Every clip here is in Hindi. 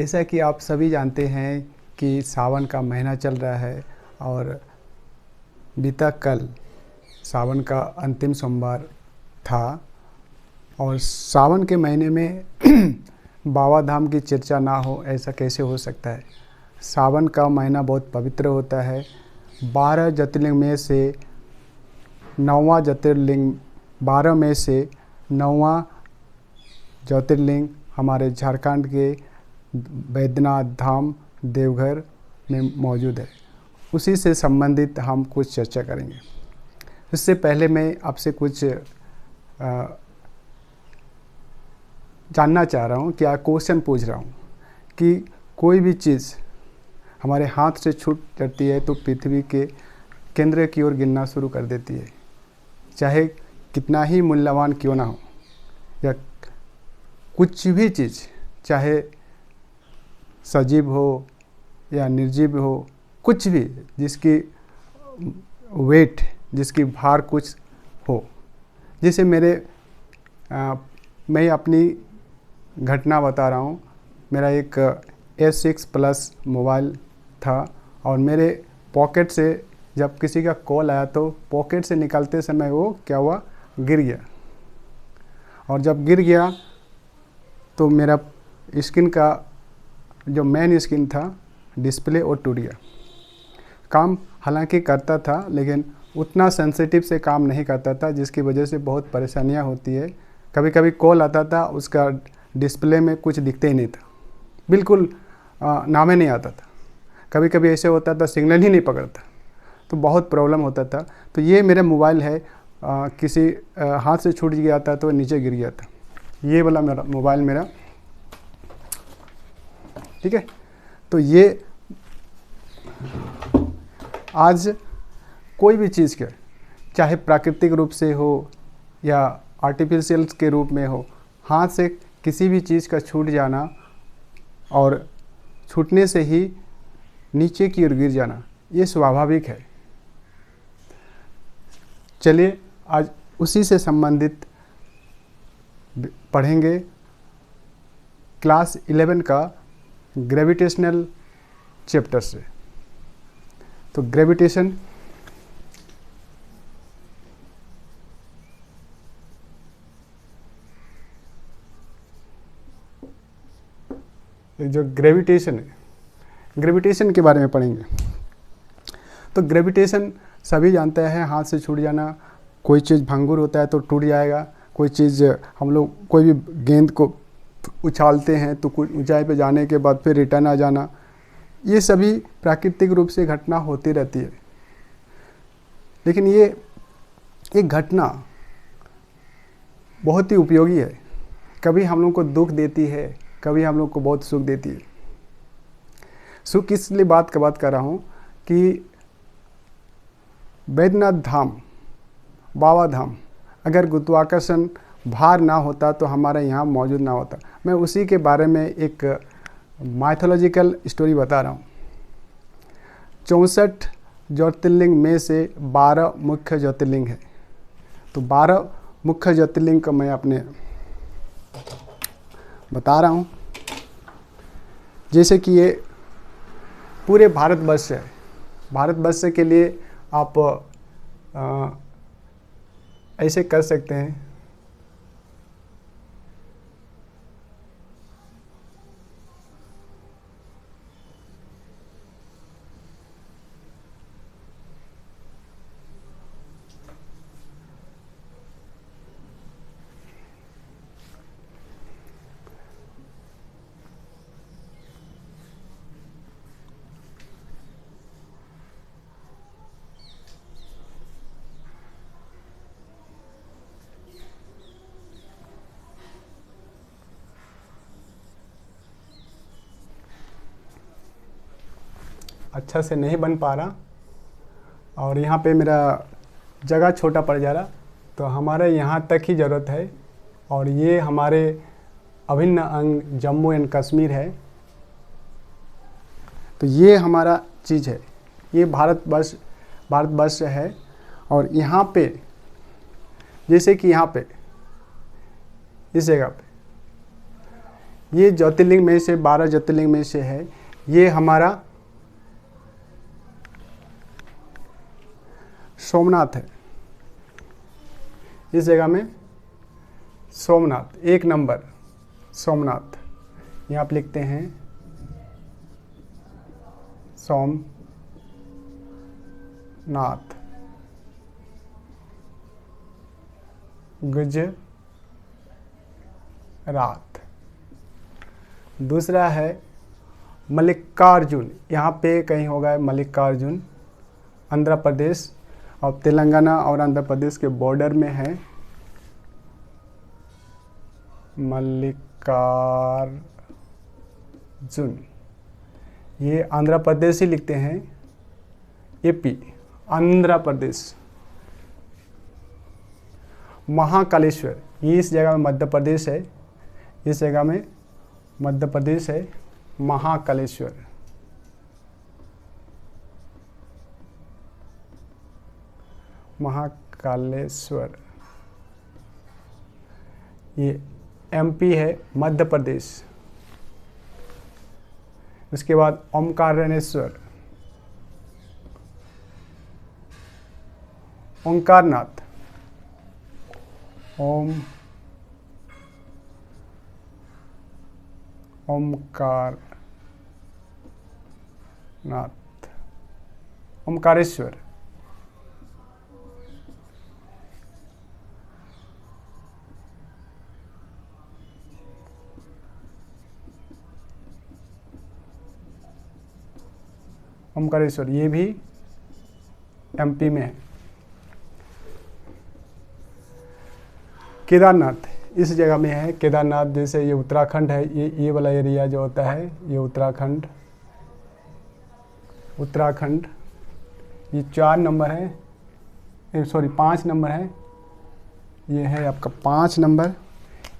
जैसा कि आप सभी जानते हैं कि सावन का महीना चल रहा है और बीता कल सावन का अंतिम सोमवार था और सावन के महीने में बाबा धाम की चर्चा ना हो ऐसा कैसे हो सकता है। सावन का महीना बहुत पवित्र होता है। 12 ज्योतिर्लिंग में से 9वां ज्योतिर्लिंग 12 में से 9वां ज्योतिर्लिंग हमारे झारखंड के बैद्यनाथ धाम देवघर में मौजूद है। उसी से संबंधित हम कुछ चर्चा करेंगे। इससे पहले मैं आपसे कुछ जानना चाह रहा हूँ, क्या क्वेश्चन पूछ रहा हूँ कि कोई भी चीज़ हमारे हाथ से छूट जाती है तो पृथ्वी के केंद्र की ओर गिरना शुरू कर देती है, चाहे कितना ही मूल्यवान क्यों ना हो, या कुछ भी चीज़ चाहे सजीव हो या निर्जीव हो, कुछ भी जिसकी वेट जिसकी भार कुछ हो। जैसे मैं अपनी घटना बता रहा हूँ। मेरा एक S6 प्लस मोबाइल था और मेरे पॉकेट से जब किसी का कॉल आया तो पॉकेट से निकालते समय वो क्या हुआ, गिर गया। और जब गिर गया तो मेरा स्क्रीन का जो मेन स्क्रीन था डिस्प्ले और टूट गया। काम हालांकि करता था लेकिन उतना सेंसिटिव से काम नहीं करता था, जिसकी वजह से बहुत परेशानियां होती है। कभी कभी कॉल आता था, उसका डिस्प्ले में कुछ दिखते ही नहीं था, बिल्कुल नाम ही नहीं आता था। कभी कभी ऐसे होता था सिग्नल ही नहीं पकड़ता, तो बहुत प्रॉब्लम होता था। तो ये मेरा मोबाइल है, किसी हाथ से छूट गया था तो नीचे गिर गया था। ये वाला मेरा मोबाइल मेरा, ठीक है। तो ये आज कोई भी चीज़ के, चाहे प्राकृतिक रूप से हो या आर्टिफिशियल के रूप में हो, हाथ से किसी भी चीज़ का छूट जाना और छूटने से ही नीचे की ओर गिर जाना, ये स्वाभाविक है। चलिए आज उसी से संबंधित पढ़ेंगे क्लास 11 का ग्रेविटेशनल चैप्टर से। तो ग्रेविटेशन जो ग्रेविटेशन है, ग्रेविटेशन के बारे में पढ़ेंगे। तो ग्रेविटेशन सभी जानते हैं, हाथ से छूट जाना। कोई चीज़ भंगुर होता है तो टूट जाएगा, कोई चीज़ हम लोग कोई भी गेंद को उछालते हैं तो कुछ ऊंचाई पे जाने के बाद फिर रिटर्न आ जाना, ये सभी प्राकृतिक रूप से घटना होती रहती है। लेकिन ये एक घटना बहुत ही उपयोगी है। कभी हम लोग को दुख देती है, कभी हम लोग को बहुत सुख देती है। सुख इसलिए बात कर रहा हूँ कि बैद्यनाथ धाम, बाबा धाम, अगर गुरुत्वाकर्षण भार ना होता तो हमारे यहाँ मौजूद ना होता। मैं उसी के बारे में एक माइथोलॉजिकल स्टोरी बता रहा हूँ। 64 ज्योतिर्लिंग में से 12 मुख्य ज्योतिर्लिंग है। तो 12 मुख्य ज्योतिर्लिंग को मैं अपने बता रहा हूँ। जैसे कि ये पूरे भारतवर्ष है। भारतवर्ष के लिए आप ऐसे कर सकते हैं। अच्छा से नहीं बन पा रहा और यहाँ पे मेरा जगह छोटा पड़ जा रहा, तो हमारे यहाँ तक ही ज़रूरत है। और ये हमारे अभिन्न अंग जम्मू एंड कश्मीर है। तो ये हमारा चीज़ है, ये भारतवर्ष है। और यहाँ पे जैसे कि यहाँ पे इस जगह पे ये ज्योतिर्लिंग में से 12 ज्योतिर्लिंग में से है। ये हमारा सोमनाथ है। इस जगह में सोमनाथ 1 नंबर सोमनाथ, यहाँ आप लिखते हैं सोमनाथ, गुजरात। दूसरा है मल्लिकार्जुन, यहाँ पे कहीं होगा मल्लिकार्जुन, आंध्र प्रदेश और तेलंगाना और आंध्र प्रदेश के बॉर्डर में है मल्लिकार्जुन। ये आंध्र प्रदेश ही लिखते हैं, एपी आंध्र प्रदेश। महाकालेश्वर, ये इस जगह में मध्य प्रदेश है, इस जगह में मध्य प्रदेश है महाकालेश्वर। महाकालेश्वर ये एमपी है, मध्य प्रदेश। उसके बाद ओमकारेश्वर, ओंकारनाथ, ओमकारनाथ, ओमकारेश्वर। ओमकारेश्वर ये भी एमपी में है। केदारनाथ इस जगह में है। केदारनाथ जैसे ये उत्तराखंड है, ये वाला एरिया जो होता है ये उत्तराखंड, ये 4 नंबर है, सॉरी 5 नंबर है। ये है आपका 5 नंबर,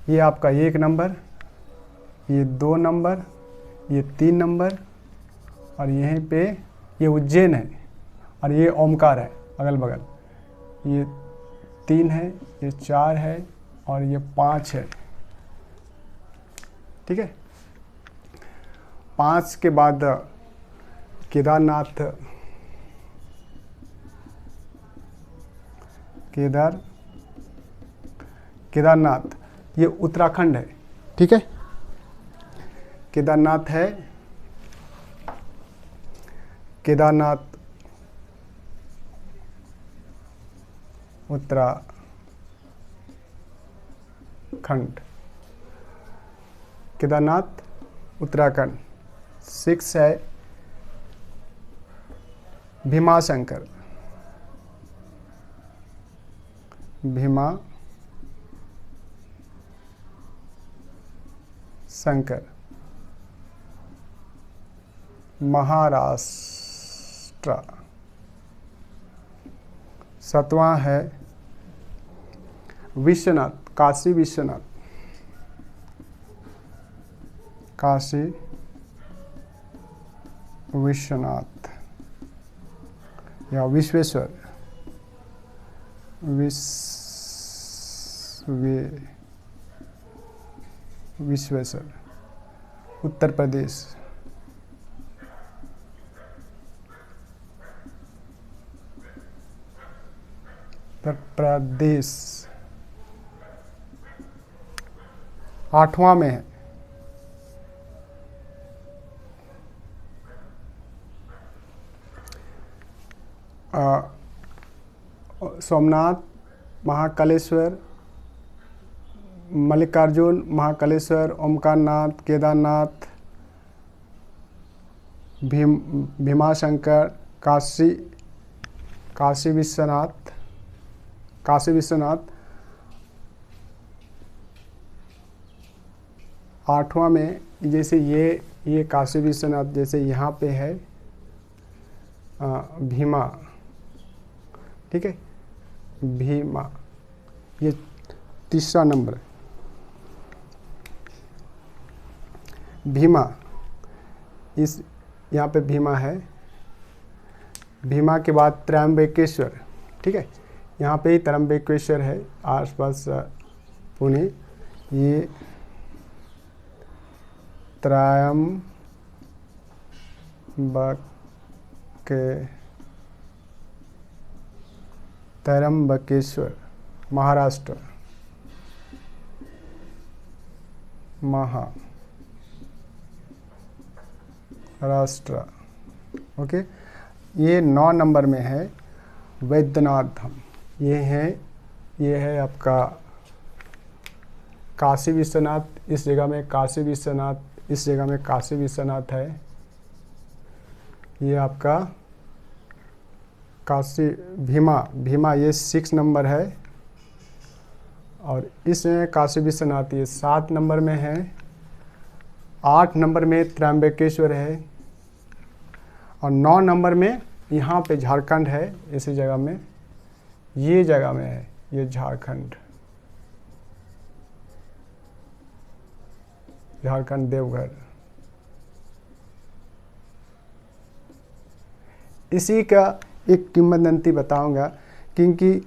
ये आपका 1 नंबर, ये 2 नंबर, ये 3 नंबर, और यहीं पे ये उज्जैन है, और ये ओमकार है अगल बगल। ये 3 है, ये 4 है, और ये 5 है। ठीक है। 5 के बाद केदारनाथ, केदारनाथ ये उत्तराखंड है। ठीक है। केदारनाथ है, केदारनाथ उत्तराखंड, केदारनाथ उत्तराखंड। 6 है भीमाशंकर, भीमाशंकर महाराष्ट्र। 7वां है विश्वनाथ, काशी विश्वनाथ, काशी विश्वनाथ या विश्वेश्वर, विश्वेश्वर उत्तर प्रदेश। उत्तर प्रदेश 8वां में है सोमनाथ, महाकालेश्वर, मल्लिकार्जुन, महाकालेश्वर, ओमकारनाथ, केदारनाथ, भीमाशंकर, काशी विश्वनाथ। 8वां में जैसे ये काशी विश्वनाथ जैसे यहाँ पे है भीमा। ठीक है, भीमा ये 3रा नंबर भीमा। इस यहाँ पे भीमा है। भीमा के बाद त्र्यंबकेश्वर। ठीक है, यहाँ पे ही त्र्यंबकेश्वर है आसपास पुणे। ये त्रयंबकेश्वर महाराष्ट्र, ओके। ये 9 नंबर में है वैद्यनाथ धाम। ये है आपका काशी विश्वनाथ। इस जगह में काशी विश्वनाथ, इस जगह में काशी विश्वनाथ है। ये आपका काशी भीमा ये 6 नंबर है। और इसमें काशी विश्वनाथ ये 7 नंबर में है। 8 नंबर में त्रयंबकेश्वर है। और 9 नंबर में यहाँ पे झारखंड है। इसी जगह में, ये जगह में है, ये झारखंड देवघर। इसी का एक किंवदंती बताऊंगा, क्योंकि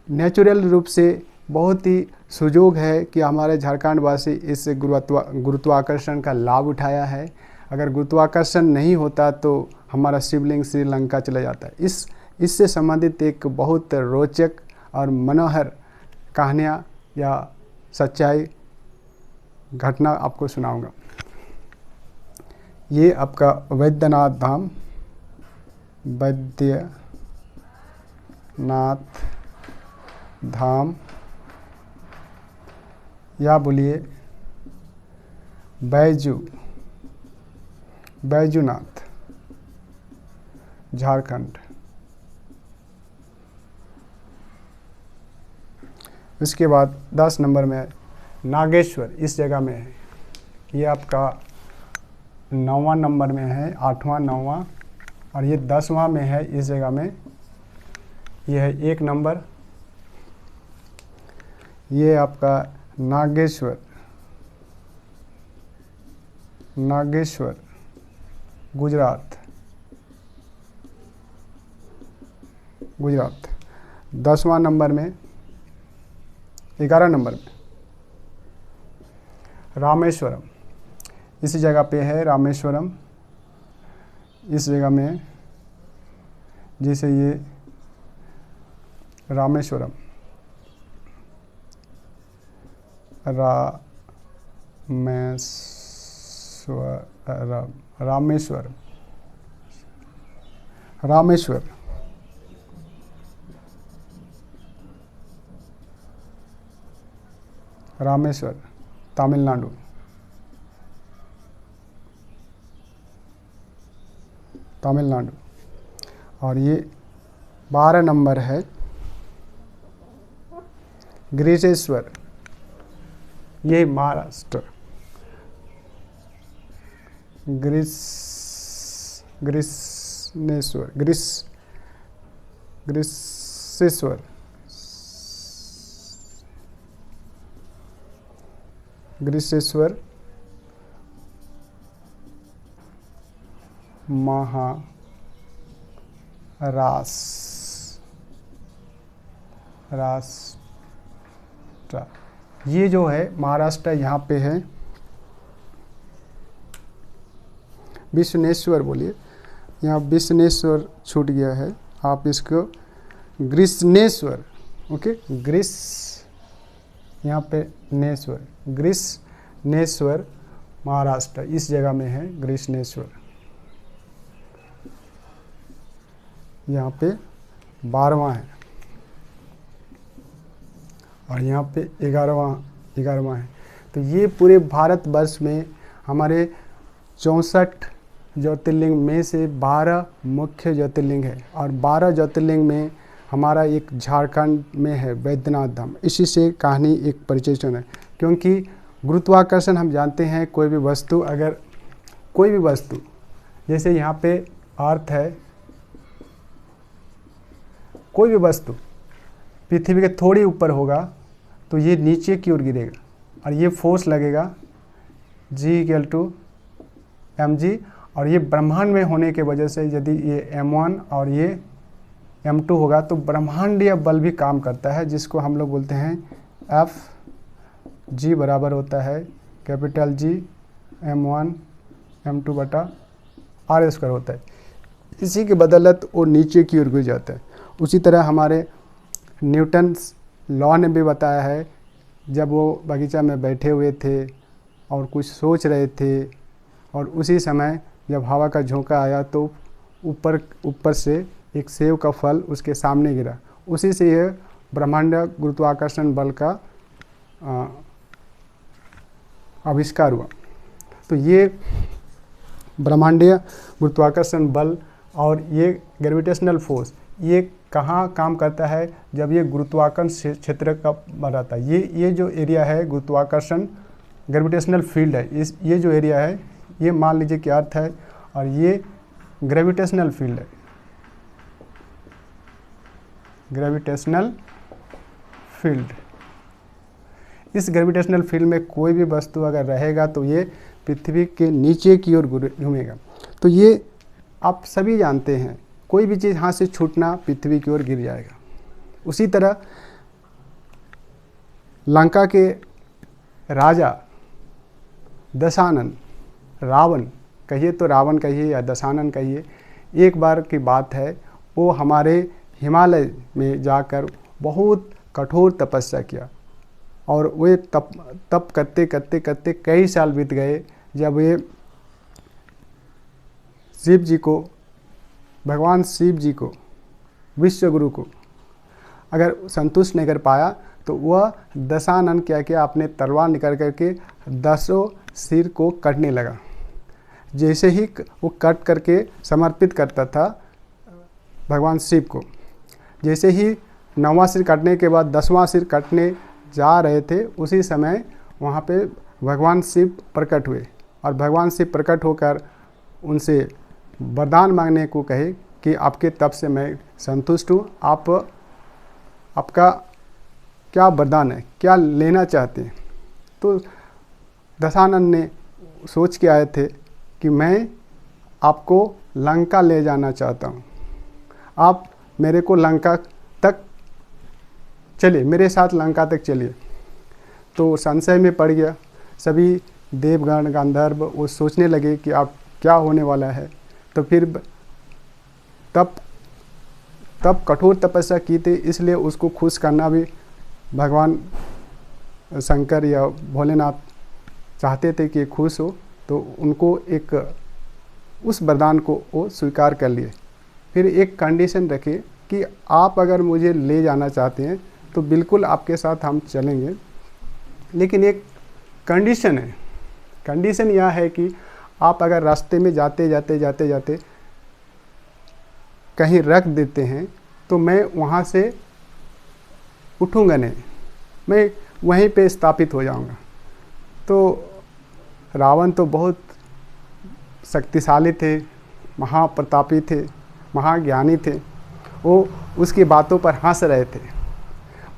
नेचुरल रूप से बहुत ही सुयोग है कि हमारे झारखंड वासी इस गुरुत्वाकर्षण का लाभ उठाया है। अगर गुरुत्वाकर्षण नहीं होता तो हमारा शिवलिंग श्रीलंका चला जाता है। इससे संबंधित एक बहुत रोचक और मनोहर कहानियाँ या सच्चाई घटना आपको सुनाऊंगा। ये आपका वैद्यनाथ धाम या बोलिए बैजूनाथ, झारखंड। इसके बाद 10 नंबर में नागेश्वर, इस जगह में है। ये आपका 9वां नंबर में है, 8वां 9वां, और ये 10वां में है। इस जगह में ये है 1 नंबर। ये आपका नागेश्वर गुजरात। 10वां नंबर में, 11 नंबर में रामेश्वरम, इसी जगह पे है रामेश्वरम। इस जगह में जैसे ये रामेश्वरम, रामेश्वर तमिलनाडु। और ये 12 नंबर है ग्रीसेश्वर, ये महाराष्ट्र। ग्रीसेश्वर महाराष्ट्र। ये जो है महाराष्ट्र, यहाँ पे है विश्वनेश्वर, बोलिए यहाँ विश्वनेश्वर छूट गया है, आप इसको ग्रीष्णेश्वर, ओके, यहाँ पे नेश्वर, ग्रीष्णेश्वर महाराष्ट्र, इस जगह में है ग्रीष्णेश्वर। यहाँ पे 12वां है और यहाँ पे 11वां है। तो ये पूरे भारतवर्ष में हमारे 64 ज्योतिर्लिंग में से 12 मुख्य ज्योतिर्लिंग है। और 12 ज्योतिर्लिंग में हमारा एक झारखंड में है वैद्यनाथ धाम। इसी से कहानी एक परिचय है, क्योंकि गुरुत्वाकर्षण हम जानते हैं, कोई भी वस्तु जैसे यहाँ पे अर्थ है, कोई भी वस्तु पृथ्वी के थोड़ी ऊपर होगा तो ये नीचे की ओर गिरेगा और ये फोर्स लगेगा G=mg। और ये ब्रह्मांड में होने के वजह से यदि ये m1 और ये m2 होगा तो ब्रह्मांडीय बल भी काम करता है, जिसको हम लोग बोलते हैं F। G बराबर होता है कैपिटल G m1m2/r² होता है। इसी के बदौलत वो नीचे की ओर गिर जाता है। उसी तरह हमारे न्यूटन्स लॉ ने भी बताया है, जब वो बगीचा में बैठे हुए थे और कुछ सोच रहे थे और उसी समय जब हवा का झोंका आया तो ऊपर से एक सेब का फल उसके सामने गिरा। उसी से यह ब्रह्मांडीय गुरुत्वाकर्षण बल का आविष्कार हुआ। तो ये ब्रह्मांडीय गुरुत्वाकर्षण बल और ये ग्रेविटेशनल फोर्स ये कहाँ काम करता है, जब ये गुरुत्वाकर्षण क्षेत्र का बनाता है। ये जो एरिया है गुरुत्वाकर्षण ग्रेविटेशनल फील्ड है, ये जो एरिया है ये मान लीजिए कि अर्थ है और ये ग्रेविटेशनल फील्ड है। ग्रेविटेशनल फील्ड, इस ग्रेविटेशनल फील्ड में कोई भी वस्तु अगर रहेगा तो ये पृथ्वी के नीचे की ओर घूमेगा। तो ये आप सभी जानते हैं, कोई भी चीज़ हाथ से छूटना पृथ्वी की ओर गिर जाएगा। उसी तरह लंका के राजा दशानन, रावण कहिए तो रावण कहिए या दशानन कहिए, एक बार की बात है, वो हमारे हिमालय में जाकर बहुत कठोर तपस्या किया और वे तप करते करते करते कई साल बीत गए। जब वे शिव जी को, भगवान शिव जी को, विश्वगुरु को अगर संतुष्ट नहीं कर पाया तो वह दशानन क्या किया, अपने तलवार निकाल करके 10 सिर को काटने लगा। जैसे ही वो कट करके समर्पित करता था भगवान शिव को, जैसे ही 9वां सिर काटने के बाद 10वां सिर काटने जा रहे थे, उसी समय वहाँ पे भगवान शिव प्रकट हुए और भगवान शिव प्रकट होकर उनसे वरदान मांगने को कहे कि आपके तप से मैं संतुष्ट हूँ, आपका क्या वरदान है, क्या लेना चाहते हैं। तो दशानन ने सोच के आए थे कि मैं आपको लंका ले जाना चाहता हूँ, आप मेरे को लंका तक चलिए, मेरे साथ लंका तक चलिए। तो संशय में पड़ गया, सभी देवगण गंधर्व वो सोचने लगे कि आप क्या होने वाला है। तो फिर तब कठोर तपस्या की थी, इसलिए उसको खुश करना भी भगवान शंकर या भोलेनाथ चाहते थे कि खुश हो, तो उनको एक उस वरदान को वो स्वीकार कर लिए। फिर एक कंडीशन रखे कि आप अगर मुझे ले जाना चाहते हैं तो बिल्कुल आपके साथ हम चलेंगे, लेकिन एक कंडीशन है। कंडीशन यह है कि आप अगर रास्ते में जाते जाते कहीं रख देते हैं तो मैं वहाँ से उठूँगा नहीं, मैं वहीं पे स्थापित हो जाऊँगा। तो रावण तो बहुत शक्तिशाली थे, महाप्रतापी थे, महाज्ञानी थे। वो उसकी बातों पर हंस रहे थे,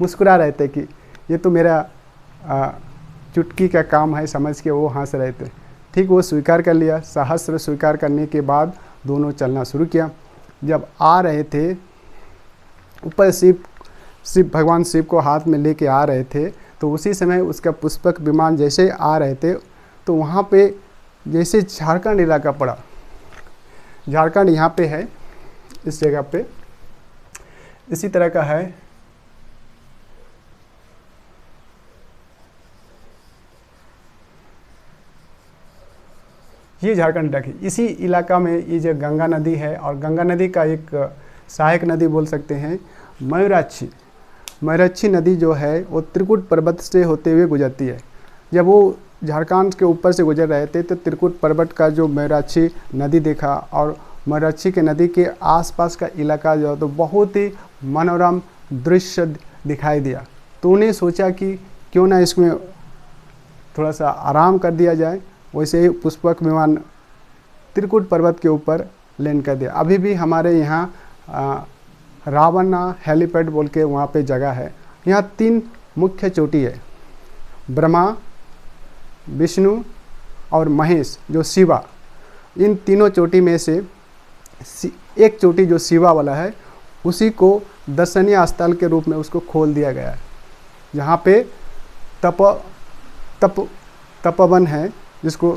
मुस्कुरा रहे थे कि ये तो मेरा चुटकी का काम है समझ के वो हंस रहे थे। ठीक, वो स्वीकार कर लिया। सहस्र स्वीकार करने के बाद दोनों चलना शुरू किया। जब आ रहे थे ऊपर शिव भगवान शिव को हाथ में लेके आ रहे थे, तो उसी समय उसका पुष्पक विमान जैसे आ रहे थे तो वहाँ पे जैसे झारखंड इलाका पड़ा। झारखंड यहाँ पे है, इस जगह पे इसी तरह का है। ये झारखंड इलाका, इसी इलाका में ये जो गंगा नदी है, और गंगा नदी का एक सहायक नदी बोल सकते हैं मयूराक्षी नदी जो है वो त्रिकुट पर्वत से होते हुए गुजरती है। जब वो झारखंड के ऊपर से गुजर रहे थे तो त्रिकुट पर्वत का जो मयूराक्षी नदी देखा, और मयूराक्षी के नदी के आसपास का इलाका जो है तो बहुत ही मनोरम दृश्य दिखाई दिया। तो उन्हें सोचा कि क्यों ना इसमें थोड़ा सा आराम कर दिया जाए। वैसे ही पुष्पक विमान त्रिकुट पर्वत के ऊपर लैंड कर दिया। अभी भी हमारे यहाँ रावण हेलीपैड बोल के वहाँ पे जगह है। यहाँ 3 मुख्य चोटी है, ब्रह्मा, विष्णु और महेश जो शिवा। इन तीनों चोटी में से एक चोटी जो शिवा वाला है उसी को दर्शनीय स्थल के रूप में उसको खोल दिया गया है। यहाँ पे तपवन है जिसको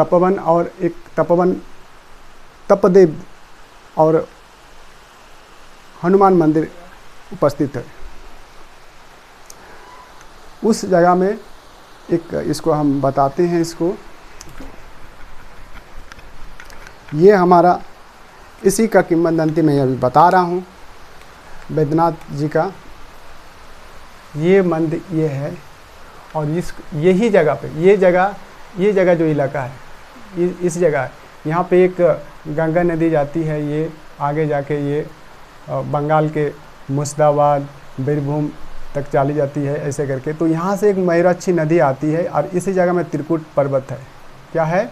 तपोवन और एक तपदेव और हनुमान मंदिर उपस्थित है। उस जगह में एक इसको हम बताते हैं, इसको ये हमारा इसी का किंवदंती मैं अभी बता रहा हूँ। बैद्यनाथ जी का ये मंदिर ये है, और यही जगह पे ये जगह जो इलाका है इस जगह यहाँ पे एक गंगा नदी जाती है, ये आगे जाके ये बंगाल के मुर्शिदाबाद बीरभूम तक चली जाती है ऐसे करके। तो यहाँ से एक मयूराक्षी नदी आती है और इसी जगह में त्रिकुट पर्वत है। क्या है?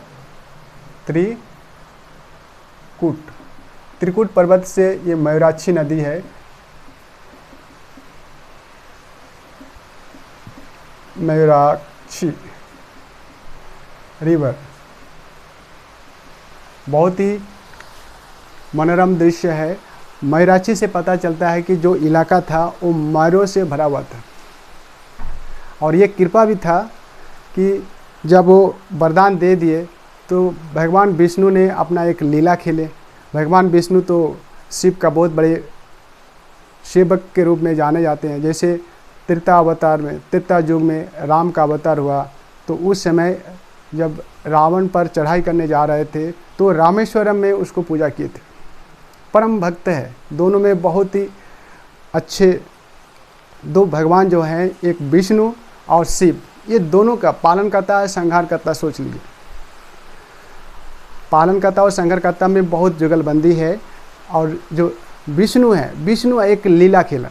त्रिकुट पर्वत से ये मयूराक्षी नदी है। मयूराक्षी रिवर बहुत ही मनोरम दृश्य है। मयूराक्षी से पता चलता है कि जो इलाका था वो मयूरों से भरा हुआ था, और ये कृपा भी था कि जब वो वरदान दे दिए तो भगवान विष्णु ने अपना एक लीला खेले। भगवान विष्णु तो शिव का बहुत बड़े सेवक के रूप में जाने जाते हैं। जैसे त्रेता युग में राम का अवतार हुआ, तो उस समय जब रावण पर चढ़ाई करने जा रहे थे तो रामेश्वरम में उसको पूजा किए थे। परम भक्त है, दोनों में बहुत ही अच्छे दो भगवान जो हैं, एक विष्णु और शिव, ये दोनों का पालन करता है, संहार करता। सोच लीजिए, पालन करता और संहार करता में बहुत जुगलबंदी है। और जो विष्णु है, विष्णु एक लीला खेला।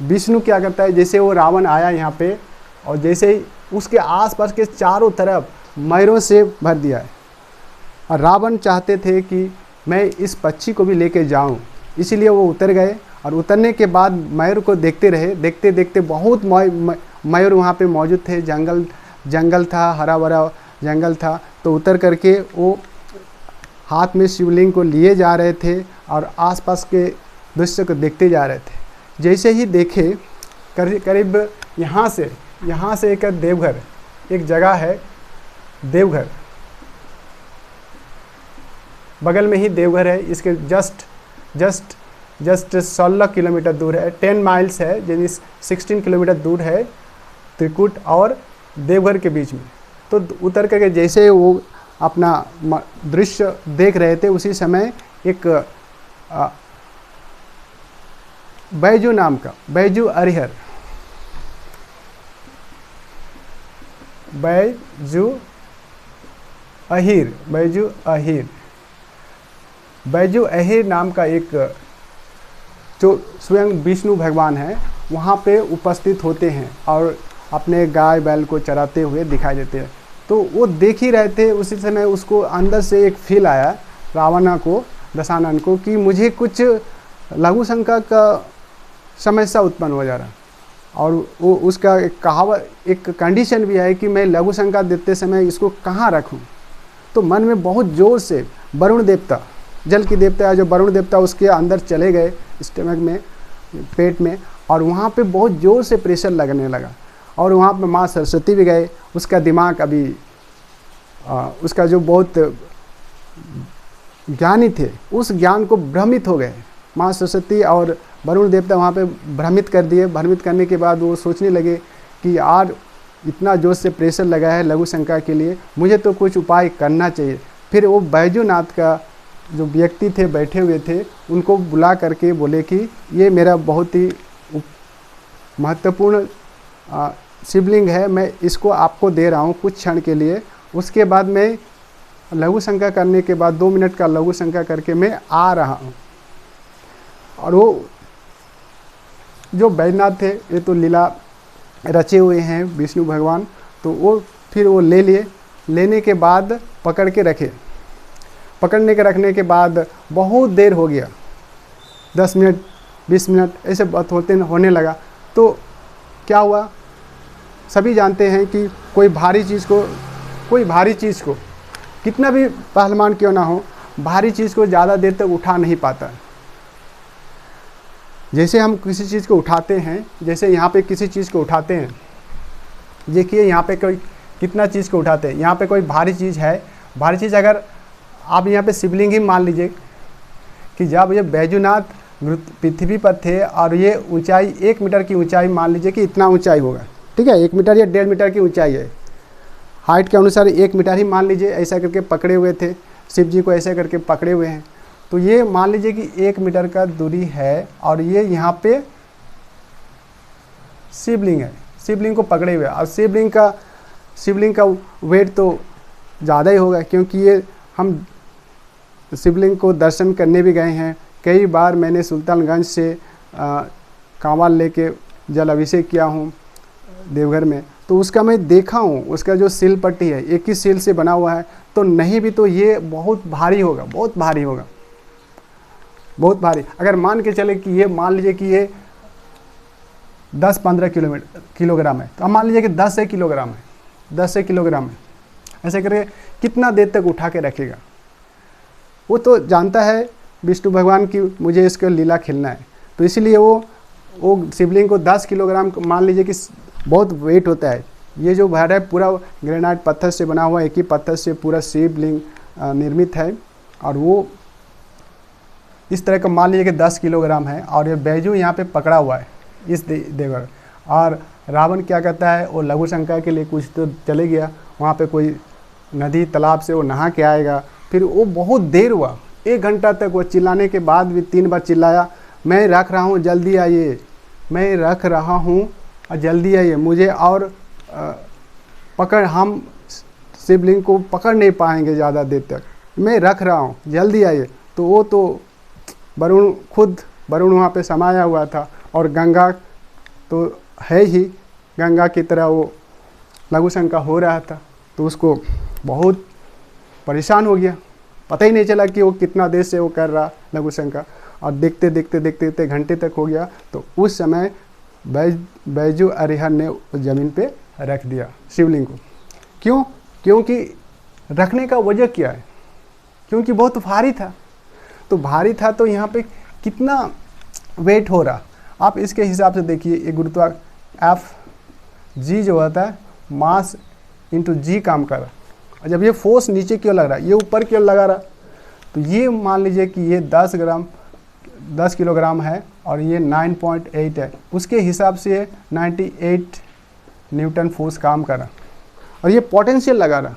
विष्णु क्या करता है, जैसे वो रावण आया यहाँ पे, और जैसे ही उसके आसपास के चारों तरफ मयूरों से भर दिया है, और रावण चाहते थे कि मैं इस पक्षी को भी लेके जाऊं, इसीलिए वो उतर गए। और उतरने के बाद मयूर को देखते रहे, देखते देखते बहुत मयूर वहाँ पे मौजूद थे। जंगल था, हरा भरा जंगल था। तो उतर करके वो हाथ में शिवलिंग को लिए जा रहे थे और आसपास के दृश्य को देखते जा रहे थे। जैसे ही देखे, करीब यहाँ से एक देवघर, एक जगह है देवघर, बगल में ही देवघर है। इसके जस्ट 16 किलोमीटर दूर है, 10 माइल्स है, यानी 16 किलोमीटर दूर है त्रिकुट और देवघर के बीच में। तो उतर करके जैसे वो अपना दृश्य देख रहे थे, उसी समय एक बैजू नाम का, बैजू अहिर नाम का एक जो स्वयं विष्णु भगवान है वहाँ पे उपस्थित होते हैं और अपने गाय बैल को चराते हुए दिखाई देते हैं। तो वो देख ही रहे थे, उसी समय उसको अंदर से एक फील आया रावण को, दशानन को, कि मुझे कुछ लघु शंका का समस्या उत्पन्न हो जा रहा। और वो उसका एक कहावत, एक कंडीशन भी है कि मैं लघु शंका देते समय इसको कहाँ रखूँ। तो मन में बहुत ज़ोर से वरुण देवता, जल की देवता है जो वरुण देवता, उसके अंदर चले गए स्टमक में, पेट में, और वहाँ पे बहुत ज़ोर से प्रेशर लगने लगा। और वहाँ पे माँ सरस्वती भी गए। उसका दिमाग अभी उसका जो बहुत ज्ञानी थे, उस ज्ञान को भ्रमित हो गए माँ सरस्वती और वरुण देवता, वहाँ पे भ्रमित कर दिए। भ्रमित करने के बाद वो सोचने लगे कि यार इतना जोर से प्रेशर लगा है लघु शंका के लिए, मुझे तो कुछ उपाय करना चाहिए। फिर वो बैजूनाथ का जो व्यक्ति थे बैठे हुए थे, उनको बुला करके बोले कि ये मेरा बहुत ही महत्वपूर्ण शिवलिंग है, मैं इसको आपको दे रहा हूँ कुछ क्षण के लिए। उसके बाद मैं लघु शंका करने के बाद 2 मिनट का लघु शंका करके मैं आ रहा हूँ। और वो जो बैजनाथ थे, ये तो लीला रचे हुए हैं विष्णु भगवान, तो वो फिर वो ले लिए। लेने के बाद पकड़ के रखे। पकड़ने के रखने के बाद बहुत देर हो गया, 10 मिनट 20 मिनट ऐसे बात होने लगा। तो क्या हुआ, सभी जानते हैं कि कोई भारी चीज़ को कितना भी पहलवान क्यों ना हो, भारी चीज़ को ज़्यादा देर तक उठा नहीं पाता। जैसे हम किसी चीज़ को उठाते हैं, जैसे यहाँ पे किसी चीज़ को उठाते हैं, देखिए यहाँ पे कोई कितना चीज़ को उठाते हैं। यहाँ पे कोई भारी चीज़ है, भारी चीज़ अगर आप यहाँ पे शिवलिंग ही मान लीजिए कि जब ये बैजूनाथ पृथ्वी पर थे और ये ऊंचाई 1 मीटर की ऊंचाई मान लीजिए कि इतना ऊंचाई होगा, ठीक है, 1 मीटर या 1.5 मीटर की ऊंचाई है, हाइट के अनुसार 1 मीटर ही मान लीजिए, ऐसा करके पकड़े हुए थे शिव जी को, ऐसे करके पकड़े हुए हैं। तो ये मान लीजिए कि 1 मीटर का दूरी है और ये यहाँ पे शिवलिंग है, शिवलिंग को पकड़े हुए। और शिवलिंग का वेट तो ज़्यादा ही होगा, क्योंकि ये हम शिवलिंग को दर्शन करने भी गए हैं कई बार। मैंने सुल्तानगंज से कांवड़ लेके जल अभिषेक किया हूँ देवघर में, तो उसका मैं देखा हूँ, उसका जो सील पट्टी है एक ही सील से बना हुआ है, तो नहीं भी तो ये बहुत भारी होगा, बहुत भारी होगा, बहुत भारी। अगर मान के चले कि ये मान लीजिए कि ये 10-15 किलोग्राम है, तो हम मान लीजिए कि 10 से किलोग्राम है, 10 से किलोग्राम है, ऐसे करके कितना देर तक उठा के रखेगा। वो तो जानता है विष्णु भगवान की मुझे इसका लीला खेलना है, तो इसीलिए वो शिवलिंग को 10 किलोग्राम मान लीजिए कि बहुत वेट होता है। ये जो भर है पूरा ग्रेनाइट पत्थर से बना हुआ, एक ही पत्थर से पूरा शिवलिंग निर्मित है, और वो इस तरह का मान लीजिए कि 10 किलोग्राम है। और ये बैजू यहाँ पे पकड़ा हुआ है इस देवर। और रावण क्या कहता है, वो लघु शंका के लिए कुछ तो चले गया, वहाँ पे कोई नदी तालाब से वो नहा के आएगा। फिर वो बहुत देर हुआ, 1 घंटा तक वो चिल्लाने के बाद भी 3 बार चिल्लाया, मैं रख रहा हूँ जल्दी आइए, मैं रख रहा हूँ जल्दी आइए, मुझे और हम शिवलिंग को पकड़ नहीं पाएंगे ज़्यादा देर तक, मैं रख रहा हूँ जल्दी आइए। तो वो तो वरुण वहाँ पे समाया हुआ था, और गंगा तो है ही, गंगा की तरह वो लघु शंका हो रहा था, तो उसको बहुत परेशान हो गया, पता ही नहीं चला कि वो कितना देर से वो कर रहा लघु शंका। और देखते देखते घंटे तक हो गया। तो उस समय बैजू अरिहर ने ज़मीन पे रख दिया शिवलिंग को। क्यों? क्योंकि रखने का वजह क्या है, क्योंकि बहुत भारी था। तो भारी था तो यहाँ पे कितना वेट हो रहा, आप इसके हिसाब से देखिए। ये गुरुत्वाकर्षण एफ जी जो होता है मास इंटू जी काम कर रहा, और जब ये फोर्स नीचे क्यों लग रहा है, ये ऊपर क्यों लगा रहा, तो ये मान लीजिए कि ये 10 किलोग्राम है और ये 9.8 है, उसके हिसाब से ये 98 न्यूटन फोर्स काम कर रहा। और ये पोटेंशियल लगा रहा,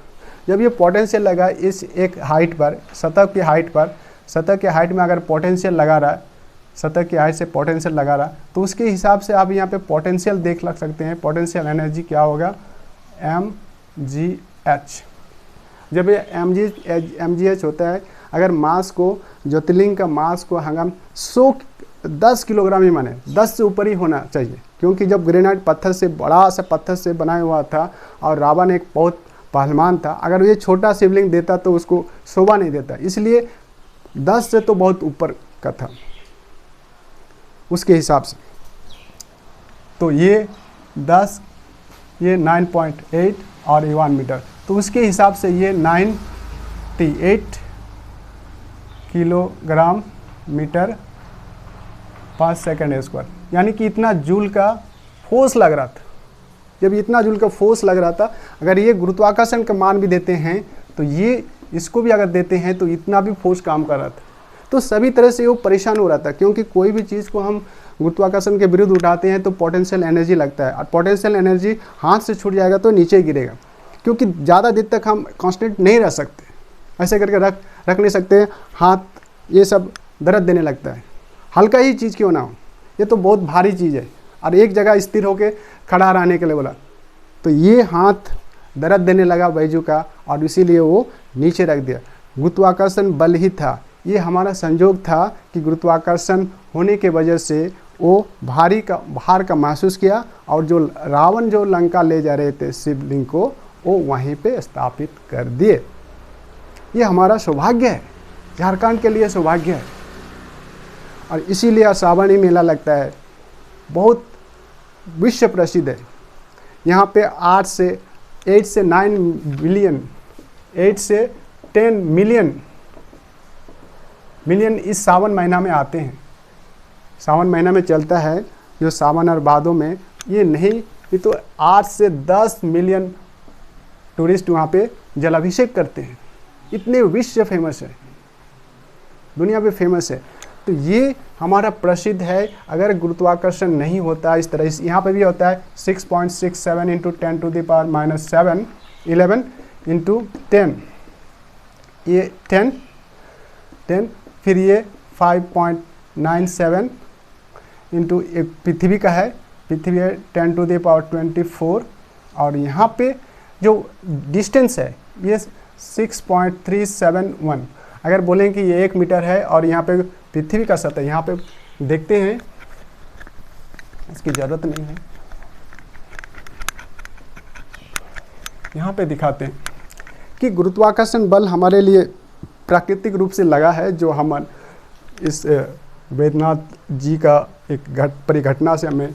जब ये पोटेंशियल लगा इस एक हाइट पर, सतह के हाइट में अगर पोटेंशियल लगा रहा है, सतह की हाइट से पोटेंशियल लगा रहा, तो उसके हिसाब से आप यहाँ पे पोटेंशियल देख लग सकते हैं। पोटेंशियल एनर्जी क्या होगा, mgh। जब ये mgh होता है, अगर मास को, ज्योतिर्लिंग का मास को हम 10 किलोग्राम ही माने, 10 से ऊपर ही होना चाहिए, क्योंकि जब ग्रेनाइट पत्थर से, बड़ा सा पत्थर से बनाया हुआ था, और रावण एक बहुत पहलवान था, अगर ये छोटा शिवलिंग देता तो उसको शोभा नहीं देता, इसलिए 10 से तो बहुत ऊपर का था उसके हिसाब से। तो ये 10, ये 9.8 और ये 1 मीटर, तो उसके हिसाब से ये 98 किलोग्राम मीटर पर सेकंड स्क्वायर, यानी कि इतना जूल का फोर्स लग रहा था। जब इतना जूल का फोर्स लग रहा था, अगर ये गुरुत्वाकर्षण का मान भी देते हैं, तो ये इसको भी अगर देते हैं तो इतना भी फोर्स काम कर रहा था। तो सभी तरह से वो परेशान हो रहा था, क्योंकि कोई भी चीज़ को हम गुरुत्वाकर्षण के विरुद्ध उठाते हैं तो पोटेंशियल एनर्जी लगता है, और पोटेंशियल एनर्जी हाथ से छूट जाएगा तो नीचे गिरेगा, क्योंकि ज़्यादा देर तक हम कांस्टेंट नहीं रह सकते, ऐसे करके रख नहीं सकते, हाथ ये सब दर्द देने लगता है, हल्का ही चीज़ क्यों ना हो, ये तो बहुत भारी चीज़ है, और एक जगह स्थिर होकर खड़ा रहने के लिए बोला, तो ये हाथ दर्द देने लगा बैजू का, और इसीलिए वो नीचे रख दिया। गुरुत्वाकर्षण बल ही था, ये हमारा संयोग था कि गुरुत्वाकर्षण होने के वजह से वो भार का महसूस किया, और जो रावण जो लंका ले जा रहे थे शिवलिंग को, वो वहीं पे स्थापित कर दिए। ये हमारा सौभाग्य है, झारखंड के लिए सौभाग्य है। और इसीलिए श्रावणी मेला लगता है, बहुत विश्व प्रसिद्ध है। यहाँ पे 8 से 9 बिलियन, 8 से 10 मिलियन इस सावन महीना में आते हैं। सावन महीना में चलता है जो सावन और भादों में, ये नहीं, ये तो 8 से 10 मिलियन टूरिस्ट वहाँ पे जलाभिषेक करते हैं। इतने विश्व फेमस है, दुनिया पे फेमस है। तो ये हमारा प्रसिद्ध है। अगर गुरुत्वाकर्षण नहीं होता इस तरह, यहाँ पे भी होता है 6.67 इंटू 10⁻⁻7 11 इंटू 10, ये 10 फिर ये 5.97 इंटू एक पृथ्वी का है, पृथ्वी है 10⁻24, और यहाँ पे जो डिस्टेंस है ये 6.371। अगर बोलें कि ये 1 मीटर है और यहाँ पे पृथ्वी का सतह, यहाँ पे देखते हैं, इसकी ज़रूरत नहीं है, यहाँ पे दिखाते हैं कि गुरुत्वाकर्षण बल हमारे लिए प्राकृतिक रूप से लगा है, जो हम इस वैद्यनाथ जी का एक परिघटना से हमें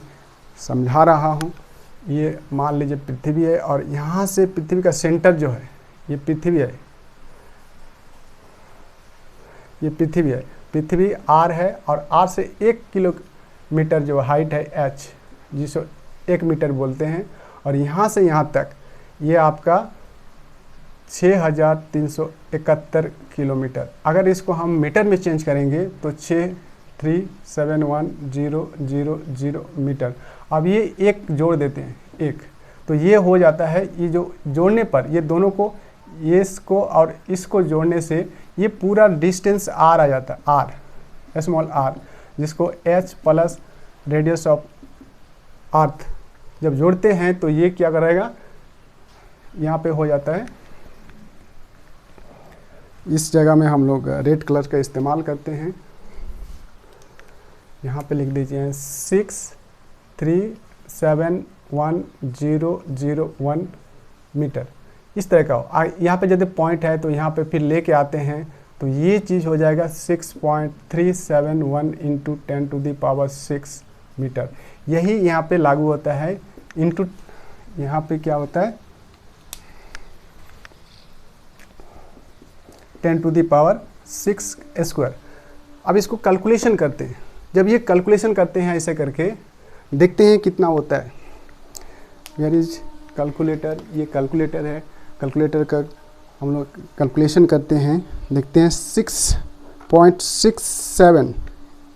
समझा रहा हूँ। ये मान लीजिए पृथ्वी है और यहाँ से पृथ्वी का सेंटर जो है ये पृथ्वी है, ये पृथ्वी है, पृथ्वी R है और R से 1 किलोमीटर जो हाइट है H, जिसको 1 मीटर बोलते हैं, और यहाँ से यहाँ तक ये आपका 6371 किलोमीटर। अगर इसको हम मीटर में चेंज करेंगे तो 6371000 मीटर। अब ये एक जोड़ देते हैं, एक, तो ये हो जाता है, ये जो जोड़ने पर ये दोनों को, ये इसको और इसको जोड़ने से ये पूरा डिस्टेंस R आ जाता है, R, स्मॉल r, जिसको H plus radius of earth जब जोड़ते हैं तो ये क्या करेगा, यहाँ पे हो जाता है, इस जगह में हम लोग रेड कलर का इस्तेमाल करते हैं, यहाँ पे लिख दीजिए 6371001 मीटर, इस तरह का। यहाँ पे यदि पॉइंट है तो यहाँ पे फिर लेके आते हैं तो ये चीज़ हो जाएगा 6.371 इंटू 10⁻6 मीटर। यही यहाँ पे लागू होता है, इंटू यहाँ पे क्या होता है 10⁻6 स्क्वायर। अब इसको कैलकुलेशन करते हैं, जब ये कैलकुलेशन करते हैं ऐसे करके देखते हैं कितना होता है। वेयर इज कैलकुलेटर, ये कैलकुलेटर है, कैलकुलेटर का हम लोग कैलकुलेशन करते हैं, देखते हैं 6.67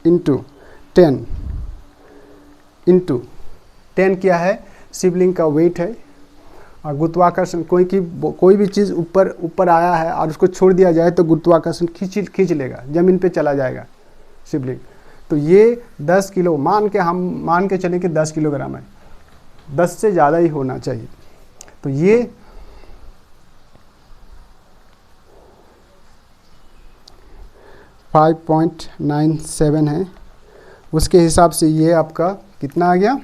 इंटू 10 क्या है, शिवलिंग का वेट है, और गुरुत्वाकर्षण कोई भी चीज़ ऊपर आया है और उसको छोड़ दिया जाए तो गुरुत्वाकर्षण खींच लेगा, ज़मीन पे चला जाएगा शिवलिंग। तो ये 10 किलो मान के चलें कि 10 किलोग्राम है, 10 से ज़्यादा ही होना चाहिए। तो ये 5.97 है, उसके हिसाब से ये आपका कितना आ गया